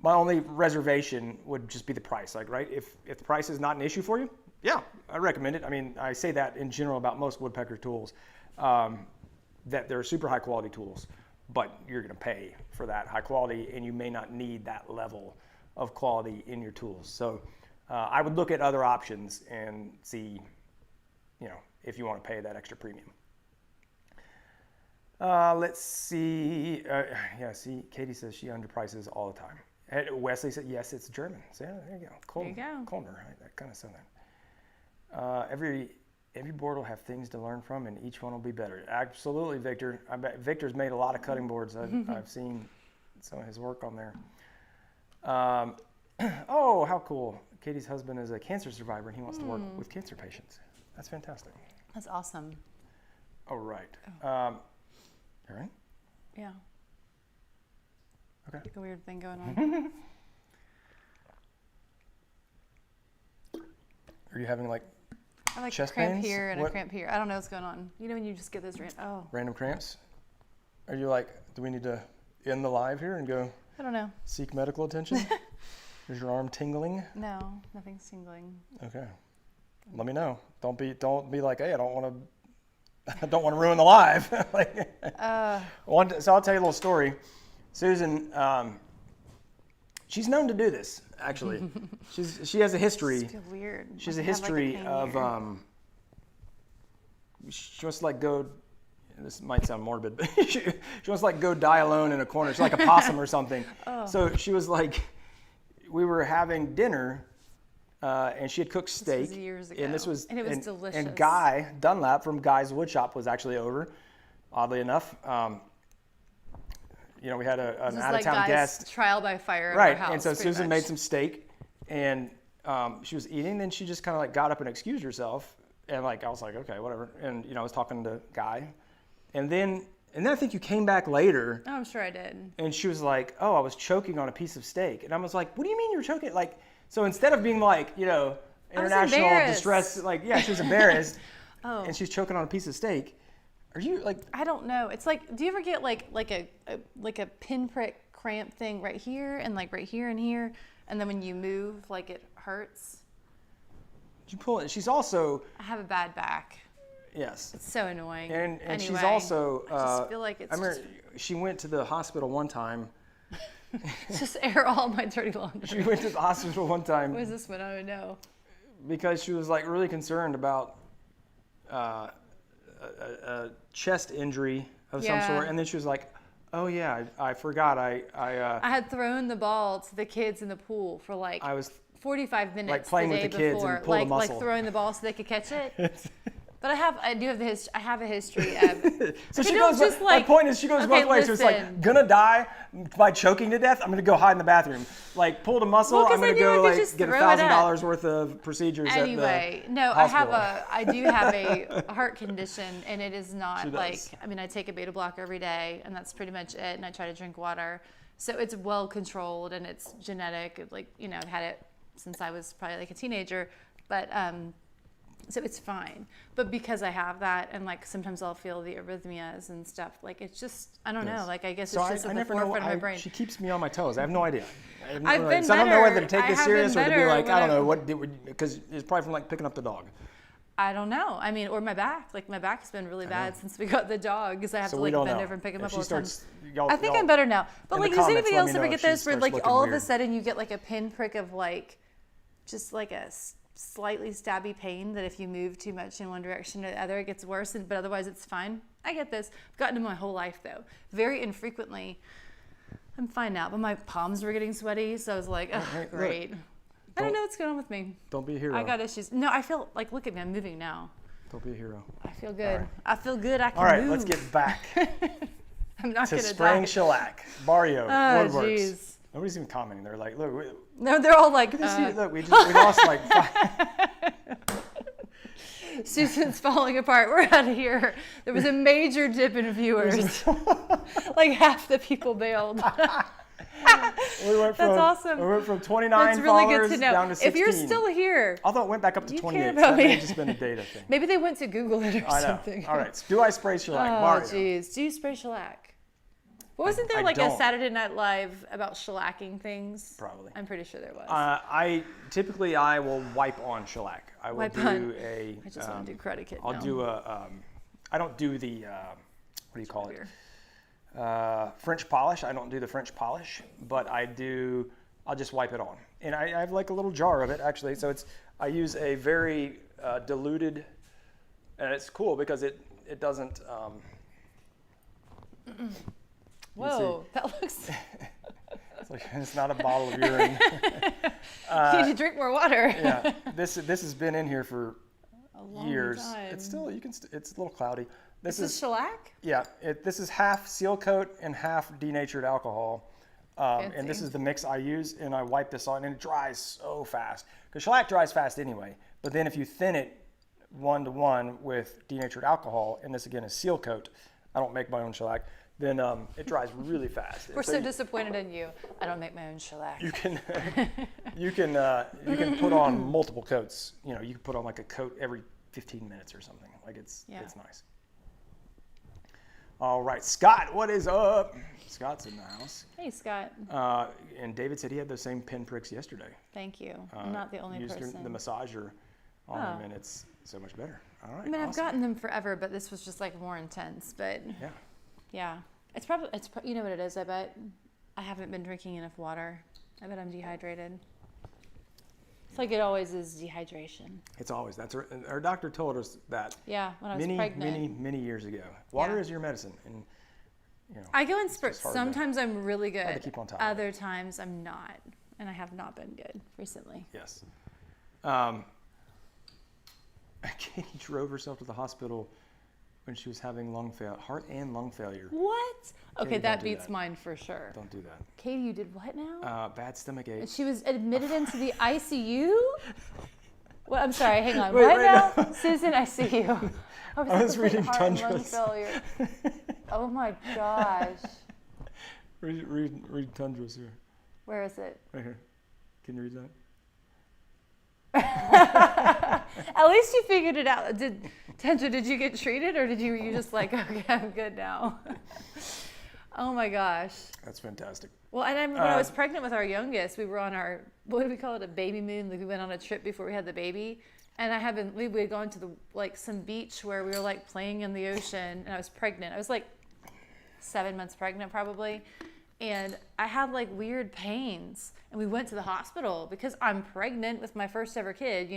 my only reservation would just be the price, like, right? If the price is not an issue for you, yeah, I recommend it. I mean, I say that in general about most woodpecker tools, that they're super high quality tools, but you're gonna pay for that high quality and you may not need that level of quality in your tools. So I would look at other options and see, if you want to pay that extra premium. Let's see. See, Katie says she underprices all the time. And Wesley said, yes, it's German. So yeah, there you go. There you go. Kolner, right? That kind of sound. Every board will have things to learn from, and each one will be better. Absolutely, Victor. I bet Victor's made a lot of cutting boards. I've seen some of his work on there. Oh, how cool. Katie's husband is a cancer survivor, and he wants to work with cancer patients. That's fantastic. That's awesome. All right. All right? Yeah. Okay. Like a weird thing going on. Are you having like I like chest a cramp pains? here and a cramp here. I don't know what's going on. You know when you just get those random cramps? Are you like, do we need to end the live here and go? I don't know. Seek medical attention? Is your arm tingling? No, nothing's tingling. Okay. Let me know. Don't be like, hey, I don't want to ruin the live. So I'll tell you a little story. Susan, she's known to do this, actually. She has a history. It's weird. She has a history of she wants to like go. This might sound morbid, but she wants to like go die alone in a corner. She's like a possum or something. So she was like, we were having dinner, and she had cooked steak. This was years ago. And this was, and it was delicious. And Guy Dunlap from Guy's Wood Shop was actually over, oddly enough. You know, we had an out-of-town guest. Trial by fire at right, our house, and so Susan much. made some steak, and she was eating. Then she just kind of like got up and excused herself, and like I was like, okay, whatever. And you know, I was talking to Guy, and then I think you came back later. Oh, I'm sure I did. And she was like, oh, I was choking on a piece of steak, and I was like, what do you mean you were choking? Like, so instead of being like, you know, international distress, like, yeah, she was embarrassed, and she's choking on a piece of steak. Are you like? I don't know. It's like, do you ever get like a pinprick cramp thing right here and like right here and here, and then when you move, like it hurts? Did you pull it? She's also. I have a bad back. Yes. It's so annoying. And anyway, she's also. I just feel like it's. I remember she went to the hospital one time. Just air all my dirty laundry. She went to the hospital one time. What is this one? I don't know. Because she was like really concerned about a chest injury of some sort, and then she was like, "Oh yeah, I forgot. I had thrown the ball to the kids in the pool for like 45 minutes like playing the day with the kids before, and pull the muscle. like throwing the ball so they could catch it." But I have a history. So she goes. Just my point is, she goes both ways. So it's like gonna die by choking to death. I'm gonna go hide in the bathroom. Like pulled a muscle. I'm gonna go like get $1,000 worth of procedures. Anyway, at the no, hospital. I do have a heart condition, and it is not like. I mean, I take a beta blocker every day, and that's pretty much it. And I try to drink water, so it's well controlled, and it's genetic. Like you know, I've had it since I was probably like a teenager, but. So it's fine, but because I have that, and like sometimes I'll feel the arrhythmias and stuff. Like it's just, I don't know. Like I guess it's just at the forefront of my brain. She keeps me on my toes. I have no idea. I've been better. So I don't know whether to take this serious or to be like, I don't know what, because it's probably from like picking up the dog. I don't know. I mean, or my back. Like my back's been really bad since we got the dog, because I have to like bend over and pick him up all the time. I think I'm better now. But like, does anybody else ever get those where like all of a sudden you get like a pinprick of like, just like a slightly stabby pain that if you move too much in one direction or the other, it gets worse, but otherwise it's fine. I get this. I've gotten it my whole life though. Very infrequently. I'm fine now, but my palms were getting sweaty, so I was like, oh, great. I don't know what's going on with me. Don't be a hero. I got issues. No, I feel like, look at me, I'm moving now. Don't be a hero. I feel good. Right. I feel good, I can move. All right, move. let's get back I'm not to gonna Spraying die. Shellac. Barrio, Woodworks. Geez. Nobody's even commenting. They're like, look. No, they're all like, look, we lost like 5. Susan's falling apart. We're out of here. There was a major dip in viewers. Like half the people bailed. That's awesome. We went from 29 That's really followers good to know. down to 16. If you're still here. Although it went back up to 28. So that may have just been a data thing. Maybe they went to Google it or I know. something. All right. So do I spray shellac? Oh, jeez. Do you spray shellac? Wasn't there like a Saturday Night Live about shellacking things? Probably. I'm pretty sure there was. I will wipe on shellac. I will do a. I just want to do Karate Kid. I'll do a. I don't do the. What do you call it? French polish. I don't do the French polish, but I'll just wipe it on, and I have like a little jar of it actually. So I use a very diluted, and it's cool because it doesn't. Whoa, that looks. It's not a bottle of urine. You need to drink more water. Yeah, this has been in here for a long years. time. It's still it's a little cloudy. This is shellac? Yeah, this is half seal coat and half denatured alcohol. And this is the mix I use, and I wipe this on, and it dries so fast. Because shellac dries fast anyway, but then if you thin it 1-to-1 with denatured alcohol, and this again is seal coat, I don't make my own shellac, then it dries really fast. We're so disappointed in you. I don't make my own shellac. You can put on multiple coats. You know, you can put on like a coat every 15 minutes or something. Like it's nice. All right, Scott, what is up? Scott's in the house. Hey, Scott. And David said he had those same pinpricks yesterday. Thank you. I'm not the only person. Used the massager on him, and it's so much better. All right. I mean, I've gotten them forever, but this was just like more intense. But yeah, it's probably you know what it is. I bet I haven't been drinking enough water. I bet I'm dehydrated. It's like it always is dehydration. It's always. Our doctor told us that. Yeah, when I was pregnant. Many years ago. Water is your medicine, and I go in spurts. Sometimes I'm really good. Hard to keep on top Other times I'm not, and I have not been good recently. Yes. Katie drove herself to the hospital when she was having heart and lung failure. What? Okay, that beats mine for sure. Don't do that. Katie, you did what now? Bad stomach ache. She was admitted into the ICU? Well, I'm sorry, hang on. What now? Susan, I see you. I was reading Tundras. Oh my gosh. Read Tundras here. Where is it? Right here. Can you read that? At least you figured it out. Tendra, did you get treated, or did you just like, okay, I'm good now? Oh my gosh. That's fantastic. Well, and when I was pregnant with our youngest, we were on our, what do we call it, a baby moon? Like we went on a trip before we had the baby. And we had gone to some beach where we were like playing in the ocean, and I was pregnant. I was like 7 months pregnant probably. And I had like weird pains, and we went to the hospital because I'm pregnant with my first ever kid,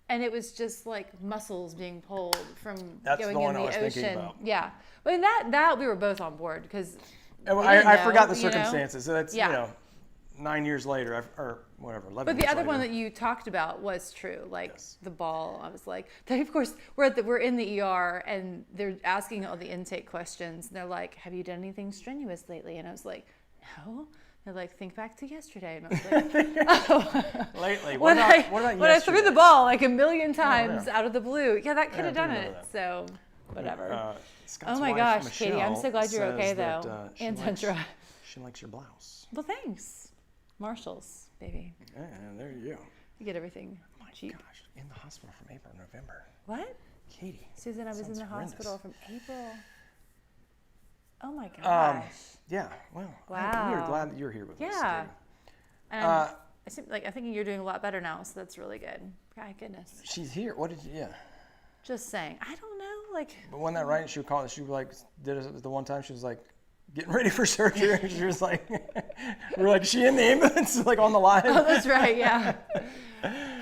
and it was just like muscles being pulled from going in the ocean. Yeah, but that we were both on board because I forgot the circumstances. So that's 9 years later or whatever. 11 But the other later. one that you talked about was true. Like the ball, I was like, they, of course, we're in the ER and they're asking all the intake questions. And they're like, "Have you done anything strenuous lately?" And I was like, "No." They're like, "Think back to yesterday." And I was like, "Oh." Lately, what about yesterday? When I threw the ball like a million times out of the the blue, that could have done it. So whatever. Scott's oh my wife, gosh, Michelle, Katie, I'm so glad you're okay that, though. And Tundra. She likes your blouse. Well, thanks. Marshall's, baby. Yeah, there you go. You get everything cheap. Gosh, in the hospital from April to November. What? Katie. Susan, I was in the hospital from April. Oh my gosh. Yeah, well, wow. We are glad that you're here with us. Yeah. And I think you're doing a lot better now, so that's really good. My goodness. She's here. What did you, Just saying. I don't know, But wasn't that right? She would call it, did it the one time she was like, getting ready for surgery, and she was like, we're like, is she in the ambulance, like on the line? Oh, that's right, yeah.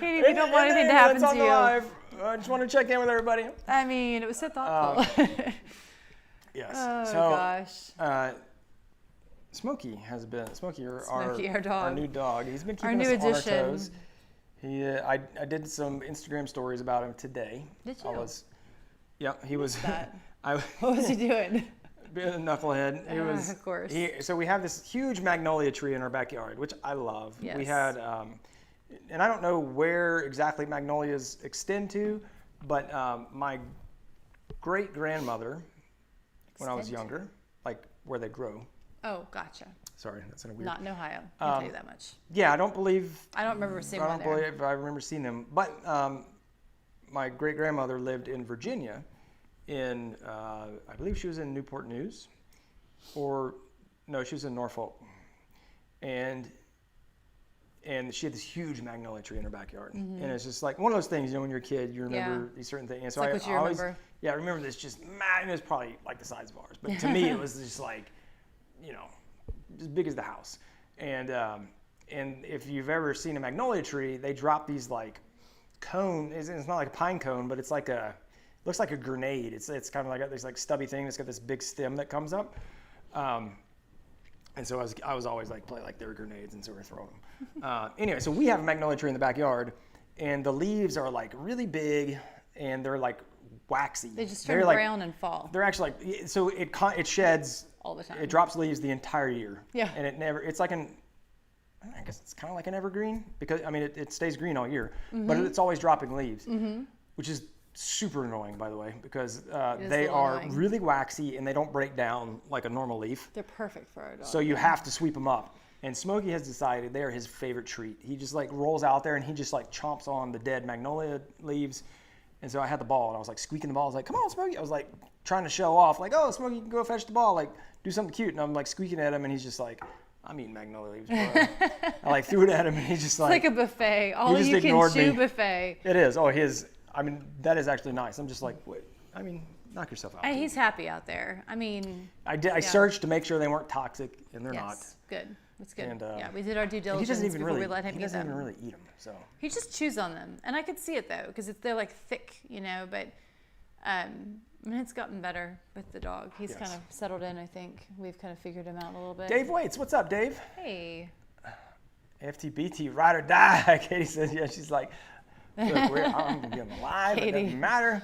Katie, if you don't want anything to happen to you. Live. I just want to check in with everybody. I mean, it was so thoughtful. Yes. Oh, gosh. Smokey, our dog. Our new dog. He's been keeping us on our toes. I did some Instagram stories about him today. Did you? He was. What was he doing? Being a knucklehead. Of course. So we have this huge magnolia tree in our backyard, which I love. Yes. We had, and I don't know where exactly magnolias extend to, but my great-grandmother, when I was younger, like where they grow. Oh, gotcha. Sorry, that's in a weird. Not in Ohio. I'll tell you that much. Yeah, I don't remember seeing one there. I remember seeing them, but my great-grandmother lived in Virginia. I believe she was in Newport News, she was in Norfolk, and she had this huge magnolia tree in her backyard, and it's just like one of those things, when you're a kid, you remember these certain things. And so it's like remember. I remember this just it was probably like the size of ours, but to me it was just like, as big as the house, and if you've ever seen a magnolia tree, they drop these like cone. It's not like a pine cone, but it's like looks like a grenade. It's kind of like this like stubby thing that's got this big stem that comes up. And so I was always like play like they were grenades, and so we're throwing them. Anyway, so we have a magnolia tree in the backyard, and the leaves are like really big, and they're like waxy. They just turn brown and fall. They're actually like, so it sheds all the time. It drops leaves the entire year. Yeah. And it's like I guess it's kind of like an evergreen, because it stays green all year, but it's always dropping leaves, which is super annoying, by the way, because they are annoying. Really waxy, and they don't break down like a normal leaf. They're perfect for our dog. So you have to sweep them up. And Smokey has decided they are his favorite treat. He just like rolls out there and he just like chomps on the dead magnolia leaves, And so I had the ball, and I was like squeaking the ball. I was like, come on, Smokey. I was like trying to show off, like, oh, Smokey, you can go fetch the ball, like do something cute. And I'm like squeaking at him, and he's just like, I'm eating Magnolia leaves, bro. I like threw it at him, and he's just like. It's like a buffet. All you can chew buffet. It is. Oh, I mean, that is actually nice. I'm just like, wait, I mean, knock yourself out. And he's happy out there. I mean. I searched to make sure they weren't toxic, and they're not. Good. That's good. And, we did our due diligence before we let him eat them. He doesn't even really eat them, so. He just chews on them, and I could see it though, because they're like thick, but I mean, it's gotten better with the dog. He's kind of settled in, I think. We've kind of figured him out a little bit. Dave Waits, what's up, Dave? Hey. FTBT, ride or die. Katie says, yeah, she's like, look, I'm going to be on the live. It doesn't matter.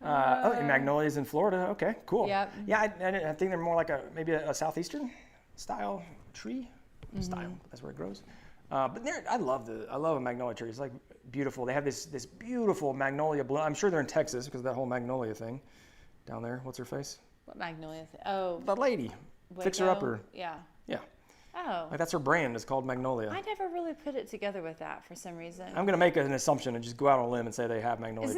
And Magnolia's in Florida. Okay, cool. Yep. Yeah, I think they're more like maybe a southeastern style tree. Style. That's where it grows. But I love a magnolia tree. It's like beautiful. They have this beautiful magnolia bloom. I'm sure they're in Texas because of that whole magnolia thing down there. What's her face? What magnolia thing? Oh. That lady. Fixer Upper. Yeah. Yeah. Oh. Like that's her brand. It's called Magnolia. I never really put it together with that for some reason. I'm going to make an assumption and just go out on a limb and say they have magnolia trees.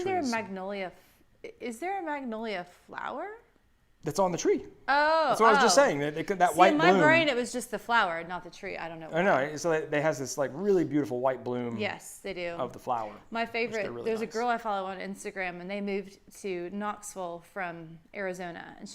Is there a magnolia flower? That's on the tree. Oh. That's what I was just saying. That white bloom. In my brain, it was just the flower, not the tree. I don't know. I know. So they has this like really beautiful white bloom. Yes, they do. Of the flower. My favorite. Really there's a girl I follow on Instagram, and they moved to Knoxville from Arizona, and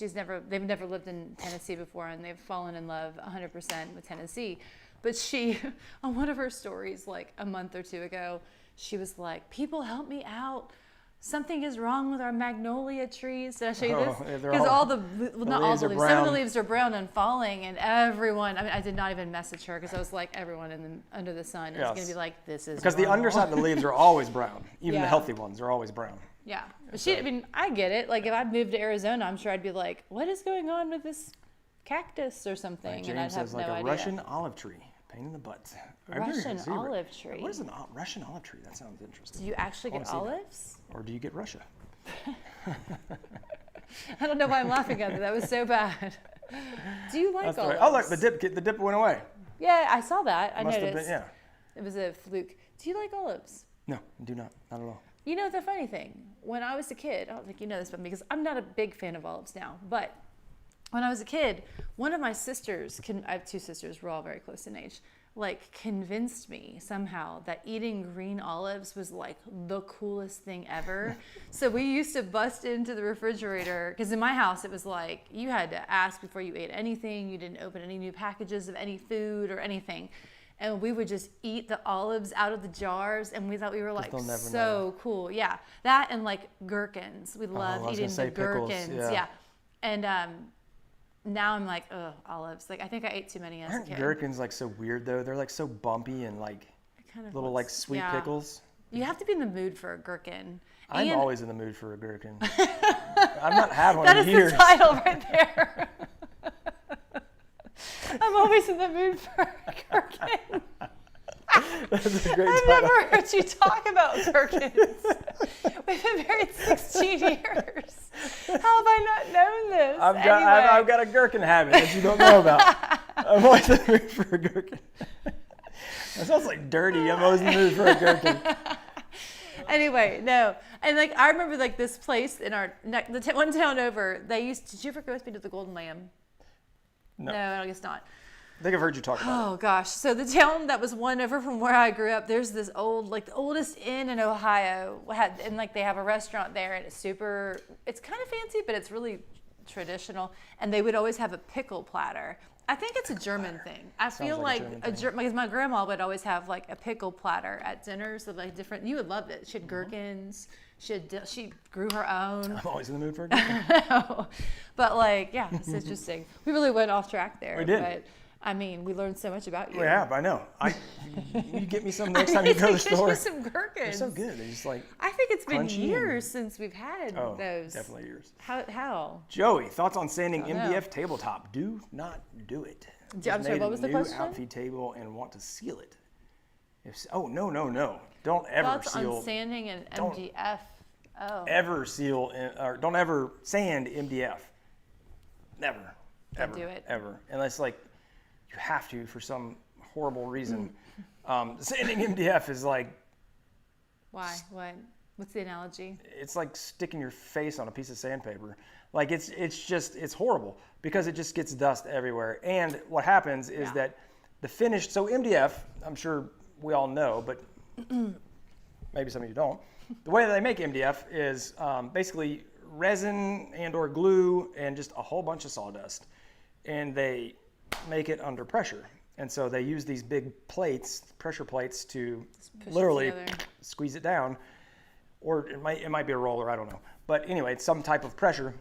they've never lived in Tennessee before, and they've fallen in love 100% with Tennessee. But she, on one of her stories, like a month or two ago, she was like, "People help me out. Something is wrong with our magnolia trees." Did I show you this? Because some of the leaves are brown and falling, and everyone, I did not even message her because I was like, everyone under the sun is going to be like, this is because the underside of the leaves are always brown. Even the healthy ones are always brown. Yeah. But I get it. Like if I'd moved to Arizona, I'm sure I'd be like, what is going on with this cactus or something? Like James and I'd have says, no like idea. a Russian olive tree. Pain in the butt. Russian olive tree. What is a Russian olive tree? That sounds interesting. Do you actually get olives? Or do you get Russia? I don't know why I'm laughing at it. That was so bad. Do you like olives? Oh, look, the dip went away. Yeah, I saw that. I noticed. Been, It was a fluke. Do you like olives? No, I do not. Not at all. You know the funny thing? When I was a kid, I don't think you know this about me because I'm not a big fan of olives now, but when I was a kid, one of my sisters, I have two sisters, we're all very close in age, like convinced me somehow that eating green olives was like the coolest thing ever. So we used to bust into the refrigerator because in my house it was like you had to ask before you ate anything. You didn't open any new packages of any food or anything. And we would just eat the olives out of the jars, and we thought we were like so cool. Yeah, that and like gherkins. We love eating the gherkins. Yeah. And now I'm like, ugh, olives. Like I think I ate too many as a kid. Aren't gherkins like so weird though? They're like so bumpy and like little like sweet pickles. You have to be in the mood for a gherkin. I'm always in the mood for a gherkin. I've not had one in years. That is the title right there. I'm always in the mood for a gherkin. That's a great I've title. never heard you talk about gherkins. We've been married 16 years. How have I not known this? I've got a gherkin habit that you don't know about. I'm always in the mood for a gherkin. That sounds like dirty. I'm always in the mood for a gherkin. Anyway, no. And like I remember like this place in one town over, did you ever go with me to the Golden Lamb? No, I guess not. I think I've heard you talk about it. Oh gosh. So the town that was one over from where I grew up, there's this old, like the oldest inn in Ohio and like they have a restaurant there and it's kind of fancy, but it's really traditional. And they would always have a pickle platter. I think it's a German thing. I feel like because my grandma would always have like a pickle platter at dinners of like different, you would love it. She had gherkins. She grew her own. I'm always in the mood for a gherkin. No. But like, yeah, it's interesting. We really went off track there. We did. But I mean, we learned so much about you. Yeah, I know. You get me some next time you go to the store. Get you some gherkins. They're so good. They're just like I think it's been years since we've had those. Definitely years. How? Joey, thoughts on sanding MDF tabletop? Do not do it. I'm sorry, what was the question? New outfeed table and want to seal it. No. Don't ever Thoughts seal. on sanding an MDF. Ever seal or don't ever sand MDF. Never. Don't do it. Ever. Unless like you have to for some horrible reason. Sanding MDF is like. Why? What? What's the analogy? It's like sticking your face on a piece of sandpaper. Like it's horrible because it just gets dust everywhere. And what happens is that the finished, so MDF, I'm sure we all know, but maybe some of you don't. The way that they make MDF is basically resin and or glue and just a whole bunch of sawdust. And they make it under pressure. And so they use these big plates, pressure plates, to literally squeeze it down. Or it might be a roller, I don't know. But anyway, it's some type of pressure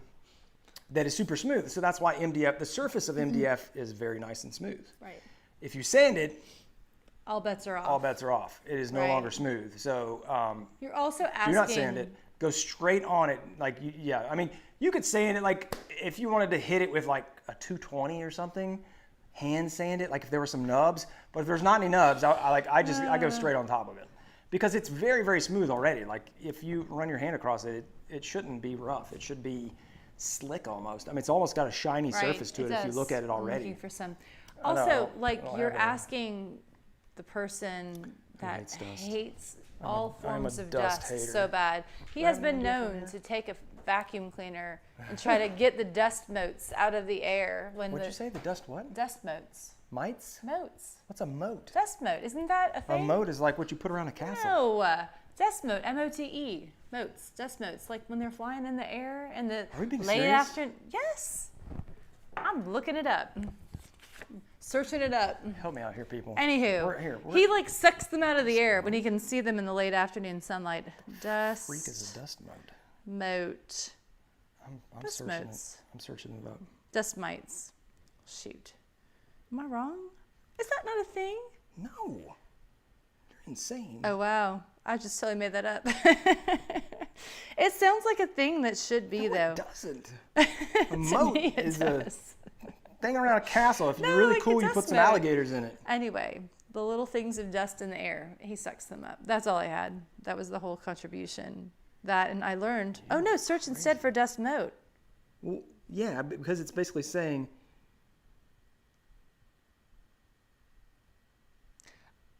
that is super smooth. So that's why MDF, the surface of MDF is very nice and smooth. Right. If you sand it, all bets are off. All bets are off. It is no longer smooth. So you're also asking. Do not sand it. Go straight on it. Like, I mean, you could sand it like if you wanted to hit it with like a 220 or something, hand sand it. Like if there were some nubs. But if there's not any nubs, I go straight on top of it. Because it's very, very smooth already. Like if you run your hand across it, it shouldn't be rough. It should be slick almost. I mean, it's almost got a shiny surface to it if you look at it already. I'm looking for some. Also, like you're asking the person that hates all forms of dust so bad. He has been known to take a vacuum cleaner and try to get the dust motes out of the air. What'd you say? The dust what? Dust motes. Mites? Motes. What's a mote? Dust mote. Isn't that a thing? A mote is like what you put around a castle. No. Dust mote. M-O-T-E. Motes. Dust motes. Like when they're flying in the air and the late afternoon. Yes. I'm looking it up. Searching it up. Help me out here, people. Anywho, he like sucks them out of the air when he can see them in the late afternoon sunlight. Dust. Freak is a dust mote. Mote. I'm dust searching motes. I'm searching it up. Dust mites. Shoot. Am I wrong? Is that not a thing? No. You're insane. Oh, wow. I just totally made that up. It sounds like a thing that should be, though. It doesn't. A moat is a thing around a castle. If you're really cool, you put some alligators in it. Anyway, the little things of dust in the air, he sucks them up. That's all I had. That was the whole contribution. That, and I learned, search instead for dust mote. Well, yeah, because it's basically saying...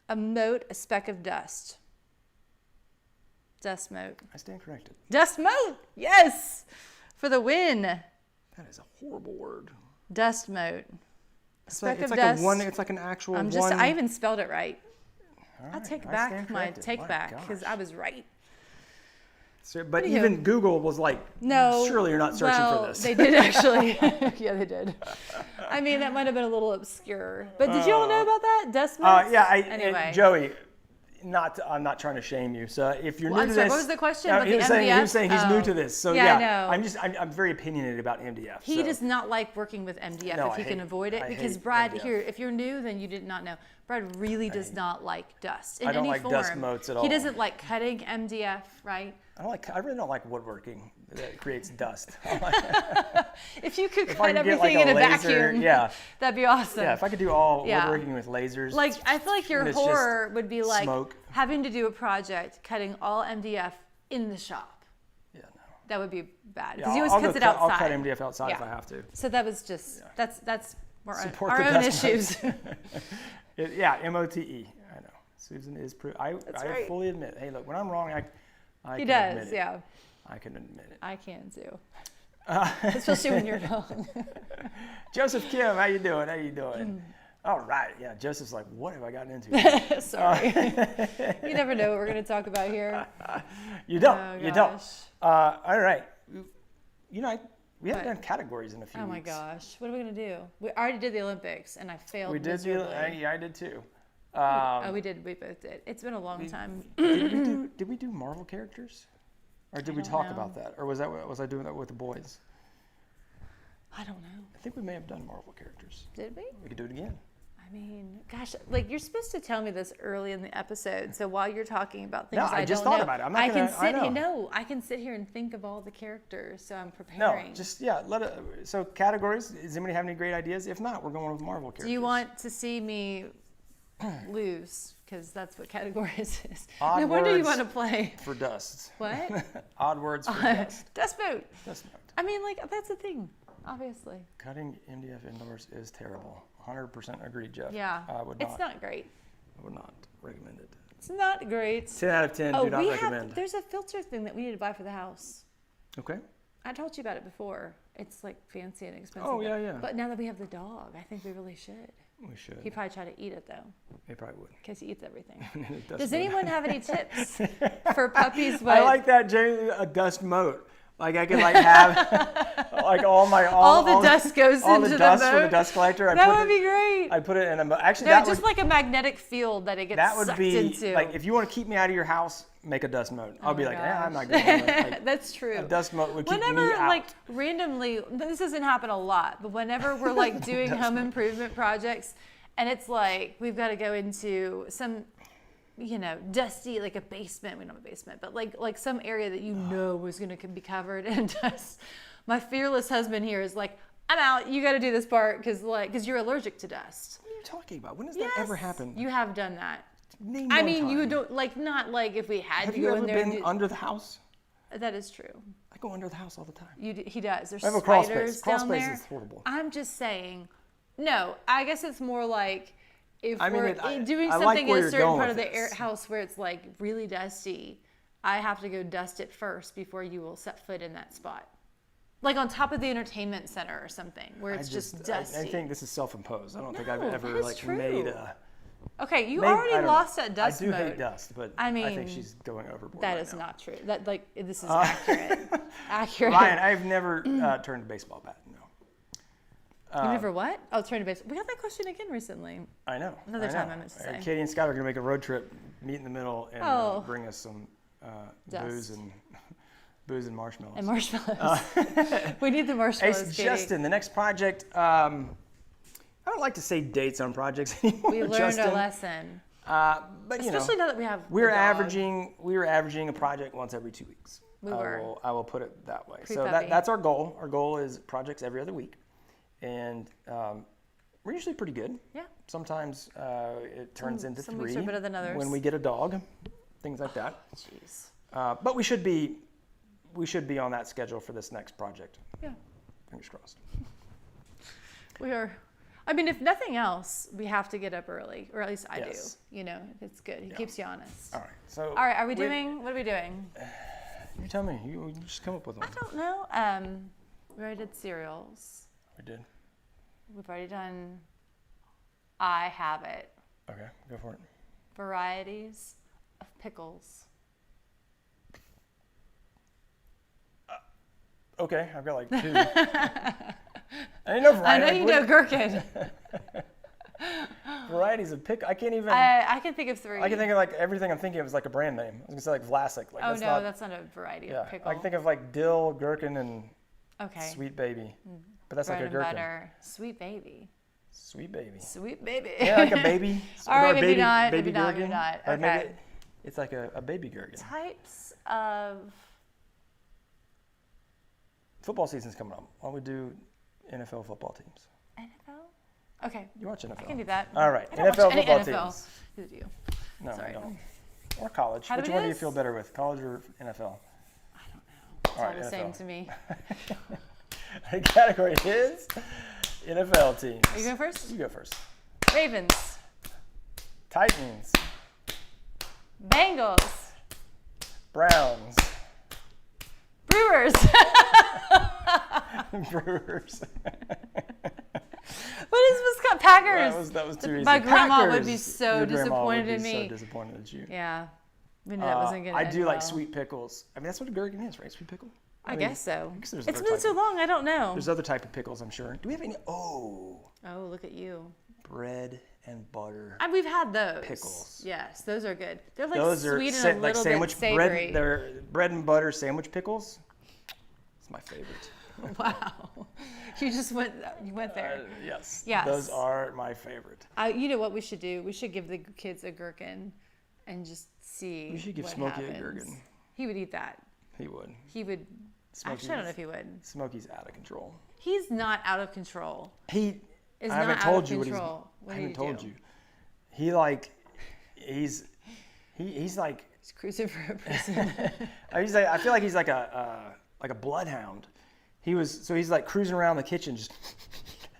A mote, a speck of dust. Dust mote. I stand corrected. Dust mote! Yes! For the win. That is a horrible word. Dust mote. Speck of like dust. It's like an actual I even spelled it right. Right, I'll take back my take back because I was right. So, but even Google was like, no, surely you're not searching for this. They did actually. Yeah, they did. I mean, that might have been a little obscure. But did you all know about that? Dust motes? Anyway. Joey, I'm not trying to shame you. So if you're new to this. What was the question? He was saying he's new to this. So yeah, I'm very opinionated about MDF. He does not like working with MDF if he can avoid it. Because Brad, here, if you're new, then you did not know. Brad really does not like dust in any form. I don't like dust motes at all. He doesn't like cutting MDF, right? I really don't like woodworking that creates dust. If you could cut everything in a vacuum, that'd be awesome. Yeah, if I could do all woodworking with lasers. Like, I feel like your horror would be like having to do a project cutting all MDF in the shop. Yeah, no. That would be bad because he always cuts it outside. I'll cut MDF outside if I have to. So that was just that's our own issues. MOTE. I know. Susan is I fully admit. Hey, look, when I'm wrong, he does, yeah. I can admit it. I can too. Especially when you're wrong. Joseph Kim, how you doing? All right, yeah. Joseph's like, what have I gotten into? Sorry. You never know what we're going to talk about here. You don't. Oh, you don't. All right. We haven't done categories in a few weeks. Oh my gosh. What are we going to do? We already did the Olympics, and I failed miserably. I did too. We did. We both did. It's been a long time. Did we do Marvel characters, or did we talk about that, or was I doing that with the boys? I don't know. I think we may have done Marvel characters. Did we? We could do it again. I mean, gosh, like you're supposed to tell me this early in the episode, so while you're talking about things I just thought about it. I can sit here and think of all the characters, so I'm preparing. No, so categories. Does anybody have any great ideas? If not, we're going with Marvel characters. Do you want to see me lose? Because that's what categories is. Odd no wonder you want to play. For dust. What? Odd words for dust. Dust mote. I mean, like, that's a thing, obviously. Cutting MDF indoors is terrible. 100% agree, Jeff. Yeah. I would not. It's not great. I would not recommend it. It's not great. 10 out of 10, do not recommend. There's a filter thing that we need to buy for the house. Okay. I told you about it before. It's like fancy and expensive. Oh, yeah. But now that we have the dog, I think we really should. We should. He'd probably try to eat it, though. He probably would. Because he eats everything. Does anyone have any tips for puppies? I like that, Jamie, a dust moat. Like I could like have like all the dust goes all into the dust moat. from the dust collector. That would be great. I put it in a actually no, that just would, like a magnetic field that it gets that would sucked be into. like if you want to keep me out of your house, make a dust moat. I'll be like, I'm not going to. That's true. A dust moat would keep whenever, me out. like randomly, this doesn't happen a lot, but whenever we're like doing home improvement projects, and it's like we've got to go into some, dusty, like a basement. We don't have a basement, but like some area that was going to be covered in dust. My fearless husband here is like, I'm out. You got to do this part because you're allergic to dust. What are you talking about? When has that ever happened? You have done that. Name I one mean, time. you don't not like if we had Have to you go ever in there. been under the house? That is true. I go under the house all the time. He does. There's I have a crawl spiders space. Crawl down space there. is horrible. I'm just saying. No, I guess it's more like if we're doing I like something where in a you're certain going part of with the this. house where it's like really dusty. I have to go dust it first before you will set foot in that spot. Like on top of the entertainment center or something where it's just dusty. I think this is self-imposed. I don't think I've No, ever that is like true. made a. Okay, you I already don't lost know. that dust I do mode. hate dust, but I I think mean, she's going overboard. That right is now. not true. This is accurate. Accurate. Ryan, I've never turned a baseball bat. No. You never what? Oh, turn to base. We got that question again recently. I know. Another time I meant to say. Katie and Scott are going to make a road trip, meet in the middle, and bring us some booze and marshmallows. And marshmallows. We need the marshmallows, Hey, Katie. Justin, the next project. I don't like to say dates on projects anymore. We learned Justin. our lesson. But Especially now that we have. we were a dog. averaging a project once every 2 weeks. We were. I will put it that way. So Pre-puppy. that's our goal. Our goal is projects every other week, and we're usually pretty good. Yeah. Sometimes it turns into some 3 weeks are better than others. when we get a dog, things like that. Jeez. But we should be on that schedule for this next project. Yeah. Fingers crossed. We are. I mean, if nothing else, we have to get up early, or at least I Yes. do. It's good. It keeps you honest. All right. So. All right. What are we doing? You tell me. You just come up with one. I don't know. We already did cereals. We did. We've already done. I have it. Okay, go for it. Varieties of pickles. Okay, I've got like 2. I didn't know variety. I know you know Gherkin. Varieties of pickle. I can't even. I can think of 3. I can think of like everything I'm thinking of is like a brand name. I was gonna say like Vlasic. Like, that's not a variety yeah, of pickle. I can think of like dill, gherkin, and Okay. Sweet Baby. But that's Bread like a and gherkin. butter. Sweet baby. Sweet Baby. Sweet baby. Yeah, like a baby. All right, or maybe not. Baby Maybe not. gherkin. Maybe not. Or maybe Okay. it's like a baby gherkin. Types of. Football season's coming up. Why don't we do NFL football teams? NFL? Okay. You watch NFL. I can do that. All right. I don't NFL watch any football NFL. teams. Neither do you. No, Sorry. I don't. Or college. How do Which we one do do you this? feel better with, college or NFL? I don't know. It's all the NFL. same to me. The category is NFL teams. Are you going first? You go first. Ravens. Titans. Bengals. Browns. Brewers. Brewers. What is Wisconsin? Packers. That was too easy. My grandma would Packers. be so Your grandma disappointed would in be me. So disappointed at you. Yeah. We knew that wasn't going to I end do like well. sweet pickles. I mean, that's what a gherkin is, right? Sweet pickle? I guess so. guess there's It's other been so type. long, I don't know. There's other type of pickles, I'm sure. Do we have any? Oh, Oh, look at you. bread and butter. We've had those. Pickles. Yes, those are good. They're like Those are sweet and a like little sandwich bit savory. bread. They're bread and butter sandwich pickles. It's my favorite. Wow. You went there. Yes. Yes. Those are my favorite. You know what we should do? We should give the kids a gherkin and just see. We should give what Smokey a happens. gherkin. He would eat that. He would. He would. Actually, I don't know if he would. Smokey's out of control. He's not out of control. He. Is I not haven't out told of you control. what he's. I haven't told you. He like. He's like. He's cruising for a person. He's like. I feel like he's like a bloodhound. He's like cruising around the kitchen, just.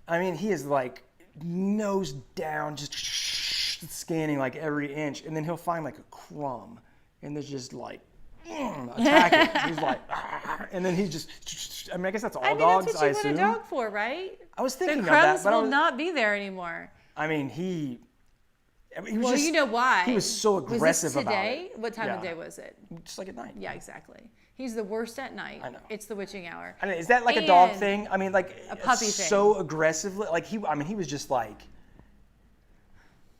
I mean, he is like nose down, just scanning like every inch, and then he'll find like a crumb, and there's just like attack it. He's like, and then he's just. I mean, I guess that's all dogs. That's what you want a dog for, right? I was thinking the of that, crumbs but will not be there anymore. I mean, he was well, just, you know why? He was so aggressive was this today? about it. What time of day was it? Just like at night. Yeah, exactly. He's the worst at night. I know. It's the witching hour. I mean, is that like a dog thing? I mean, like a puppy thing. So aggressively, like he was just like,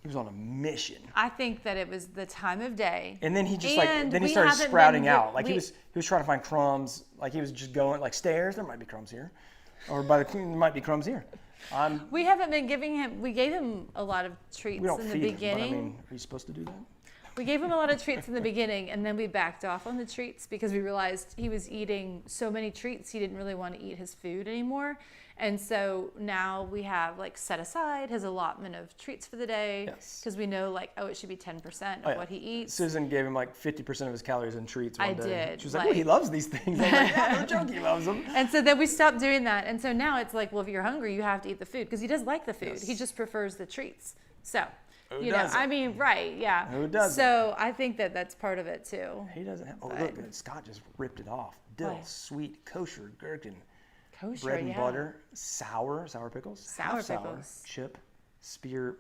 he was on a mission. I think that it was the time of day. And then he just he started sprouting out. Like he was trying to find crumbs. Like he was just going like stairs. There might be crumbs here, or there might be crumbs here. We haven't been giving him. We gave him a lot of treats in the beginning. Him, but I mean, are you supposed to do that? We gave him a lot of treats in the beginning, and then we backed off on the treats because we realized he was eating so many treats he didn't really want to eat his food anymore. And so now we have like set aside his allotment of treats for the day because we know like, it should be 10% of what he eats. Susan gave him like 50% of his calories in treats one day. Did. She was like, he loves these things. I was like, yeah, no joke, he loves them. And so then we stopped doing that. And so now it's like, well, if you're hungry, you have to eat the food because he does like the food. Yes. He just prefers the treats. So, Who doesn't? I mean, right, yeah. Who doesn't? So I think that that's part of it too. He doesn't have, look, Scott just ripped it off. Dill, sweet, kosher, gherkin. Kosher, bread and butter, sour pickles, sour pickles, chip, spear,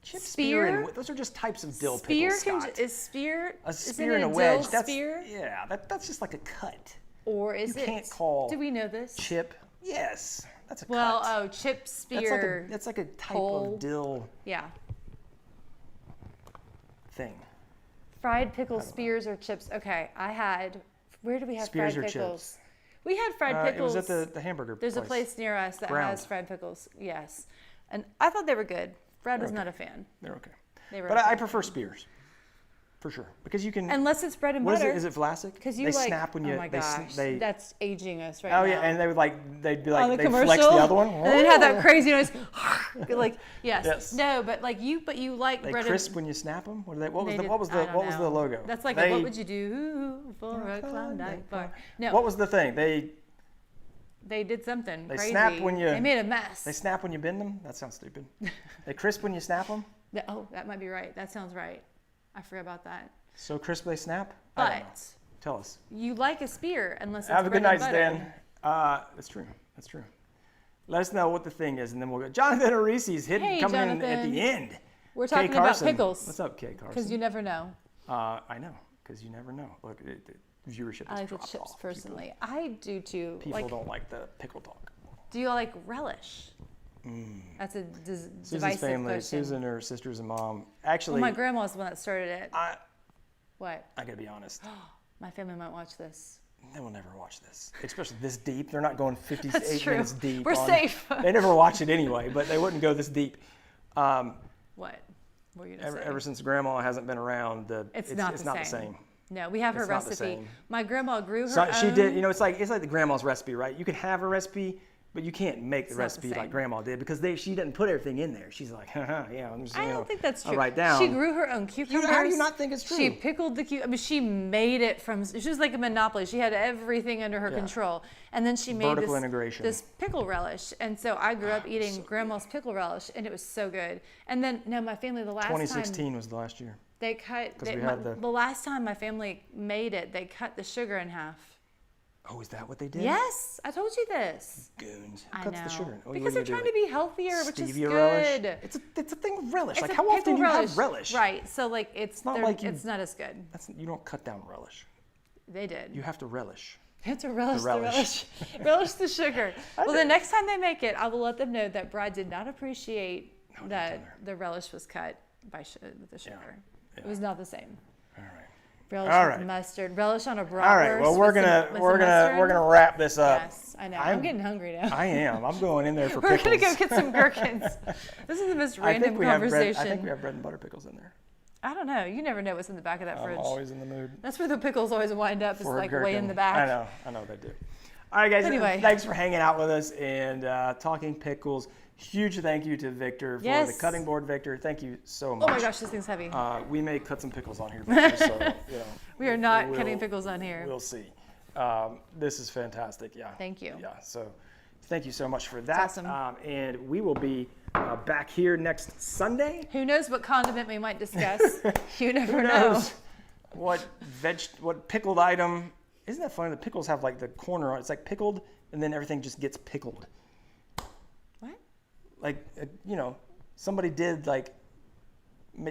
spear, and those are just types of dill pickles. Scott. Is spear a spear and a wedge? That's spear. Yeah, that's just like a cut. Or is you can't call? Do we know this? Chip. Yes, that's a cut. Well, chip, spear. That's like a type of dill. Yeah. Thing. Fried pickles, spears, or chips. Okay, where do we have spears fried or pickles? Chips? We had fried pickles. It was at the hamburger There's place. a place near us that has fried pickles. Yes. And I thought they were good. Brad was not a fan. They're okay. But I prefer spears. For sure. Because you can... Unless it's bread and butter. Is it Vlasic? Because you they snap when you... Oh my gosh. That's aging us right now. Oh yeah, and they'd be like, they'd flex the other one. And they'd have that crazy noise. Like, yes. No, but you like bread crisp and... when you snap them? What was the logo? That's like what would you do for a Klondike bar? No. What was the thing? They did something crazy. Snap when you... They made a mess. They snap when you bend them? That sounds stupid. They crisp when you snap them? Oh, that might be right. That sounds right. I forgot about that. So crisp they snap? But I don't know. Tell us. You like a spear unless it's Have a good bread night, and Stan. That's true. That's true. Let us know what the thing is, and then we'll go. Jonathan Arisi's coming in at the end. We're talking about pickles. What's up, Kay Carson? Because you never know. I know, because you never know. Look, the viewership I has like the dropped chips off. personally. I do too. People don't like the pickle talk. Do you like relish? That's a divisive Susan's family, question. Susan, her sisters, and mom. Actually, my grandma's the one that started it. What? I gotta be honest. My family might watch this. They will never watch this, especially this deep. They're not going 58 minutes deep. We're safe. They never watch it anyway, but they wouldn't go this deep. What were you gonna say? Ever since Grandma hasn't been around, it's not the same. No, we have her recipe. My grandma grew her own. She did. It's like the grandma's recipe, right? You can have a recipe, but you can't make the recipe like Grandma did because she didn't put everything in there. She's like, yeah. I'm just, I don't think that's true. I'll write down. She grew her own cucumbers. How do you not think it's true? She pickled the cucumbers. I mean, she made it from. She was like a monopoly. She had everything under her control, and then she made this pickle relish. And so I grew up eating Grandma's pickle relish, and it was so good. And then my family the last 2016 was the last year. They cut. The last time my family made it, they cut the sugar in half. Oh, is that what they did? Yes, I told you this. Goons. Who cuts know. the sugar? Because they're trying to be healthier, which is good. Relish. It's a thing of relish. Like how often do you have relish? Right. So it's not as good. You don't cut down relish. They did. You have to relish. You have to relish the relish. Relish the sugar. Well, the next time they make it, I will let them know that Brad did not appreciate that the relish was cut by the sugar. Yeah. It was not the same. All right. Relish with mustard. Relish on a bratwurst. All right. Well, we're gonna wrap this up. Yes, I know. I'm getting hungry now. I am. I'm going in there for pickles. pickles. We're gonna go get some gherkins. This is the most random conversation. I think we have bread and butter pickles in there. I don't know. You never know what's in the back of that fridge. I'm always in the mood. That's where the pickles always wind up. It's like way in the back. I know they do. All right, guys. Anyway, thanks for hanging out with us and talking pickles. Huge thank you to Victor for the cutting board, Victor. Thank you so much. Oh my gosh, this thing's heavy. We may cut some pickles on here, Victor, so we are not cutting pickles on here. We'll see. This is fantastic. Yeah. Thank you. Yeah. So, thank you so much for that. That's awesome. And we will be back here next Sunday. Who knows what condiment we might discuss? You never know. What pickled item? Isn't that funny? The pickles have like the corner on. It's like pickled, and then everything just gets pickled. What? Like somebody did like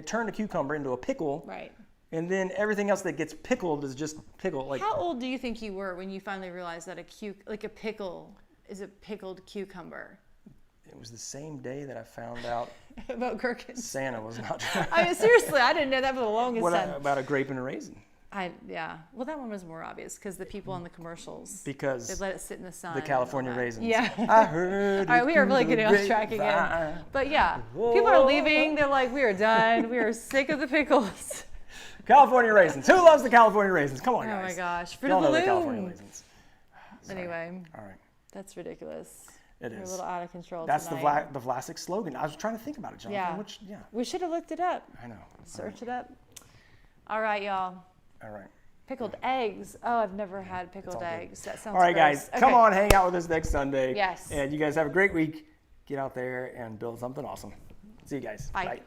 turn a cucumber into a pickle. Right. And then everything else that gets pickled is just pickled. Like, how old do you think you were when you finally realized that a pickle is a pickled cucumber? It was the same day that I found out about gherkins. Santa was not. I mean, seriously, I didn't know that for the longest time. About a grape and a raisin? Well, that one was more obvious because the people on the commercials, because they let it sit in the sun. The California raisins. Yeah. I heard. All right, we are really getting off track again. But yeah, people are leaving. They're like, we are done. We are sick of the pickles. California raisins. Who loves the California raisins? Come on, guys. Oh my gosh, Fruit of the Loom. California raisins. Anyway. All right. That's ridiculous. It is. We're a little out of control That's tonight. the Vlasic slogan. I was trying to think about it, Jonathan. Yeah. We should have looked it up. I know. Search it up. All right, y'all. All right. Pickled eggs. Oh, I've never had pickled eggs. That sounds all right, gross. guys. Come on, hang out with us next Sunday. Yes. And you guys have a great week. Get out there and build something awesome. See you guys. Bye. Bye.